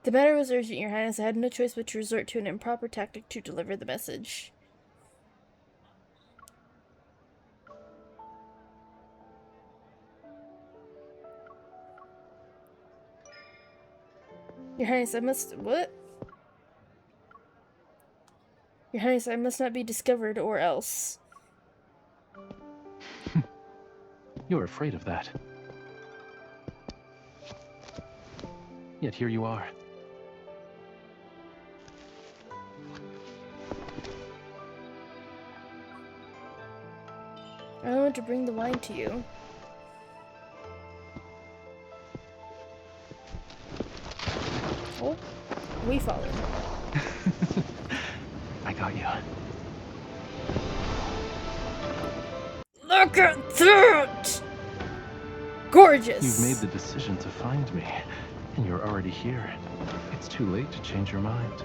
The matter was urgent, Your Highness. I had no choice but to resort to an improper tactic to deliver the message. Your Highness, I must... What? Your Highness, I must not be discovered, or else. You're afraid of that. Yet here you are. I want to bring the wine to you. Oh, we follow. I got you. Look at that! Gorgeous. You've made the decision to find me, and you're already here. It's too late to change your mind.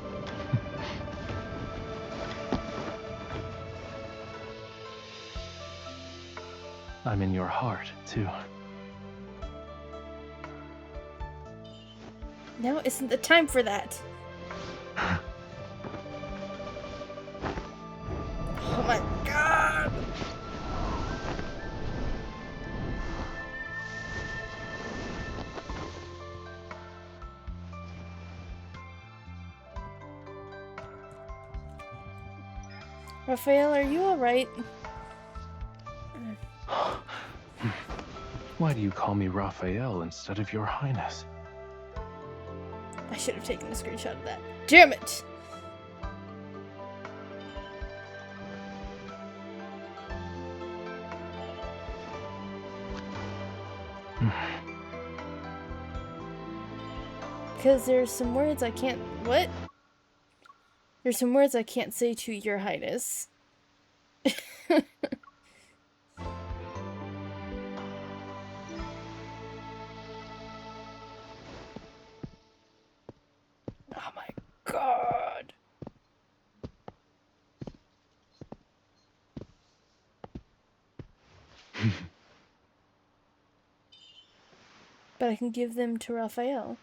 I'm in your heart, too. Now isn't the time for that. Oh my god! Raphael, are you alright? Why do you call me Raphael instead of Your Highness? I should have taken a screenshot of that. Damn it! Because there's some words I can't... What? There's some words I can't say to Your Highness. Oh my god. But I can give them to Raphael.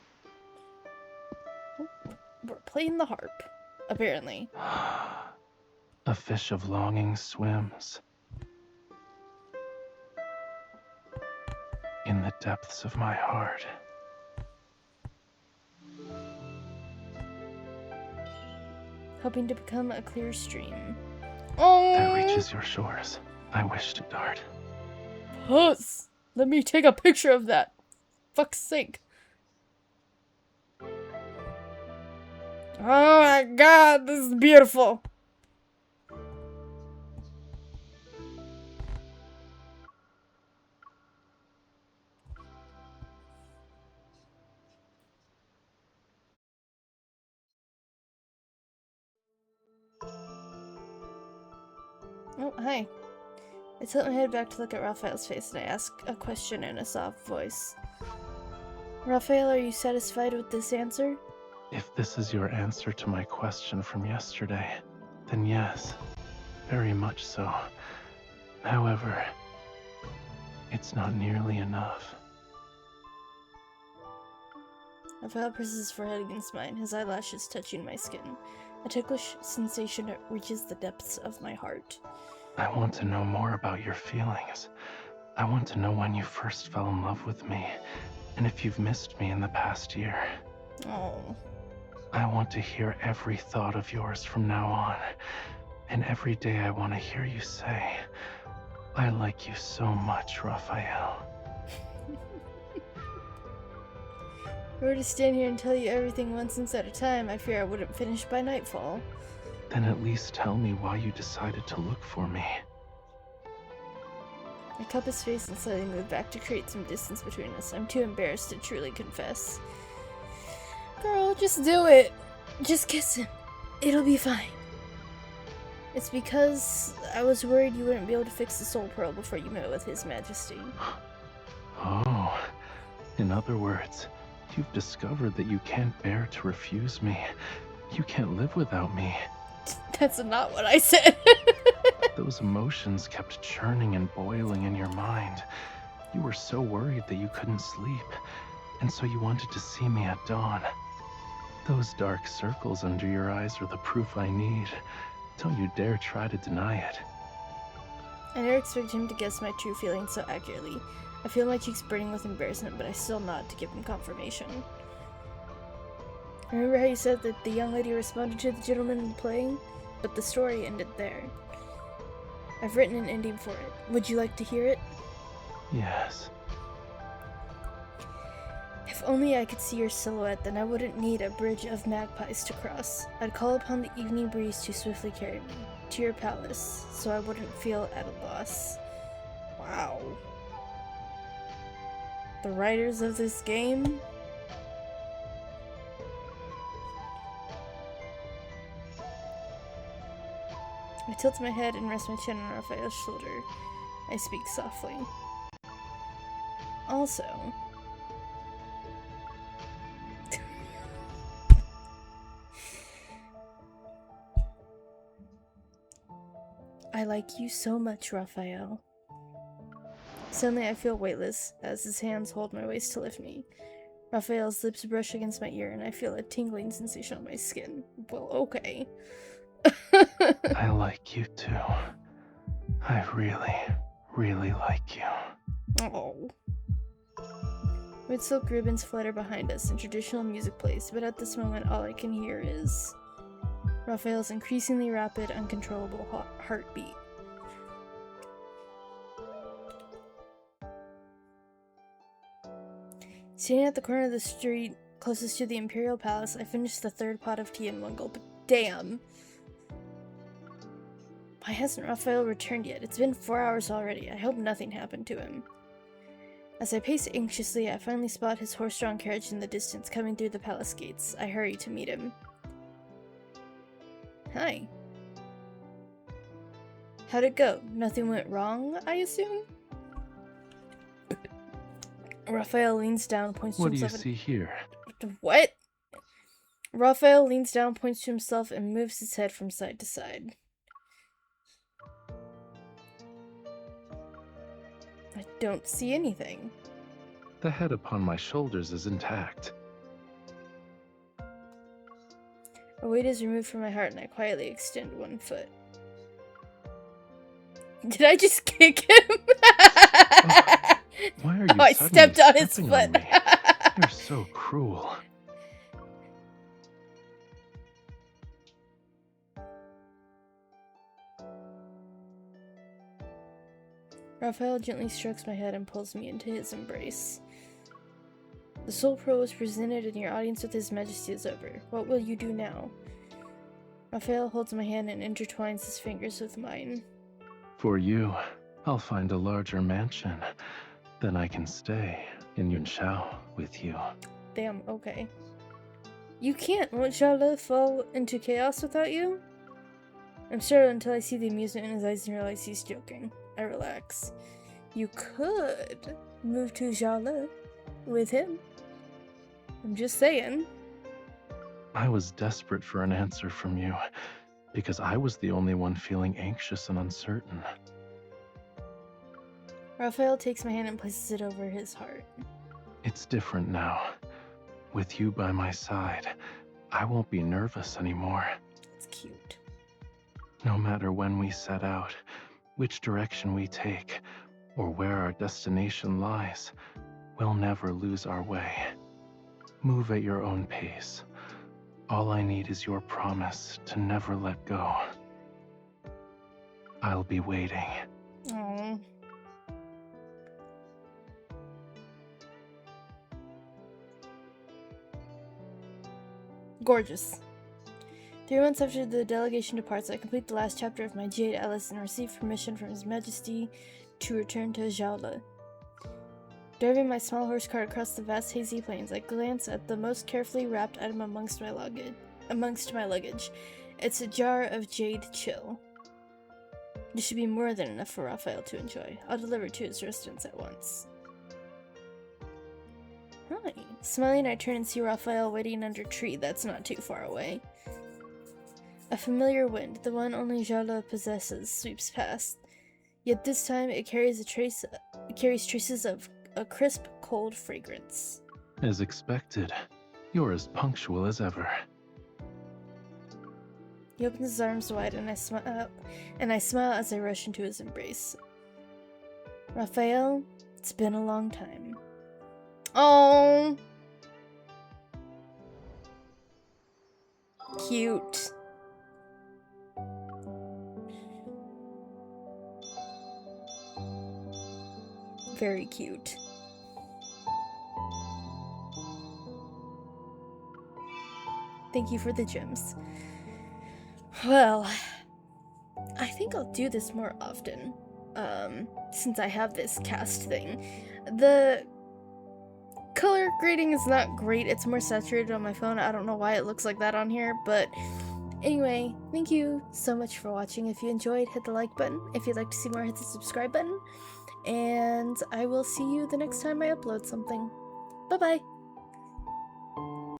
We're playing the harp, apparently. A fish of longing swims in the depths of my heart. Hoping to become a clear stream. Oh! That reaches your shores. I wish to dart. Puss! Let me take a picture of that. Fuck's sake. Oh my god, this is beautiful. Oh, hi. I tilt my head back to look at Raphael's face and I ask a question in a soft voice. Raphael, are you satisfied with this answer? If this is your answer to my question from yesterday, then yes, very much so. However, it's not nearly enough. Raphael presses his forehead against mine, his eyelashes touching my skin. A ticklish sensation that reaches the depths of my heart. I want to know more about your feelings. I want to know when you first fell in love with me, and if you've missed me in the past year. Oh. I want to hear every thought of yours from now on, and every day I want to hear you say, I like you so much, Raphael. If I were to stand here and tell you everything one sentence at a time, I fear I wouldn't finish by nightfall. Then at least tell me why you decided to look for me. I cup his face and slightly move back to create some distance between us. I'm too embarrassed to truly confess. Girl, just do it. Just kiss him. It'll be fine. It's because I was worried you wouldn't be able to fix the soul pearl before you met with His Majesty. Oh, in other words, you've discovered that you can't bear to refuse me. You can't live without me. That's not what I said. Those emotions kept churning and boiling in your mind. You were so worried that you couldn't sleep, and so you wanted to see me at dawn. Those dark circles under your eyes are the proof I need. Don't you dare try to deny it. I never expected him to guess my true feelings so accurately. I feel my cheeks burning with embarrassment, but I still nod to give him confirmation. Remember how you said that the young lady responded to the gentleman in the play? But the story ended there. I've written an ending for it. Would you like to hear it? Yes. If only I could see your silhouette, then I wouldn't need a bridge of magpies to cross. I'd call upon the evening breeze to swiftly carry me to your palace, so I wouldn't feel at a loss. Wow. The writers of this game? I tilt my head and rest my chin on Raphael's shoulder. I speak softly. Also, I like you so much, Raphael. Suddenly I feel weightless as his hands hold my waist to lift me. Raphael's lips brush against my ear and I feel a tingling sensation on my skin. Well, okay. I like you too. I really, really like you. Oh. Red silk ribbons flutter behind us and traditional music plays, but at this moment all I can hear is Raphael's increasingly rapid, uncontrollable heartbeat. Standing at the corner of the street closest to the Imperial Palace, I finished the third pot of tea in one gulp. Damn! Why hasn't Raphael returned yet? It's been 4 hours already. I hope nothing happened to him. As I pace anxiously, I finally spot his horse-drawn carriage in the distance coming through the palace gates. I hurry to meet him. Hi. How'd it go? Nothing went wrong, I assume? Raphael leans down, points to What do you himself. see here? What? Raphael leans down, points to himself, and moves his head from side to side. I don't see anything. The head upon my shoulders is intact. A weight is removed from my heart and I quietly extend one foot. Did I just kick him? Why are you I suddenly stepped on his stepping foot. on me? You're so cruel. Raphael gently strokes my head and pulls me into his embrace. The Soul Pro was presented and your audience with His Majesty is over. What will you do now? Raphael holds my hand and intertwines his fingers with mine. For you, I'll find a larger mansion. Then I can stay in Yunshao with you. Damn, okay. You can't. Won't Xiaole fall into chaos without you? I'm startled until I see the amusement in his eyes and realize he's joking. I relax. You could move to Xiaole with him. I'm just saying. I was desperate for an answer from you, because I was the only one feeling anxious and uncertain. Raphael takes my hand and places it over his heart. It's different now. With you by my side, I won't be nervous anymore. It's cute. No matter when we set out, which direction we take, or where our destination lies, we'll never lose our way. Move at your own pace. All I need is your promise to never let go. I'll be waiting. Aww. Gorgeous. 3 months after the delegation departs, I complete the last chapter of my Jade Alice and receive permission from His Majesty to return to Xiaole. Driving my small horse cart across the vast hazy plains, I glance at the most carefully wrapped item amongst my luggage. It's a jar of jade chill. This should be more than enough for Raphael to enjoy. I'll deliver to his residence at once. Hi. Smiling, I turn and see Raphael waiting under a tree that's not too far away. A familiar wind, the one only Xiaole possesses, sweeps past. Yet this time it carries traces of a crisp, cold fragrance. As expected, you're as punctual as ever. He opens his arms wide and I smile as I rush into his embrace. Raphael, it's been a long time. Oh, cute. Very cute. Thank you for the gems. Well, I think I'll do this more often, since I have this cast thing. The color grading is not great. It's more saturated on my phone. I don't know why it looks like that on here, but Anyway, thank you so much for watching. If you enjoyed, hit the like button. If you'd like to see more, hit the subscribe button. And I will see you the next time I upload something. Bye-bye!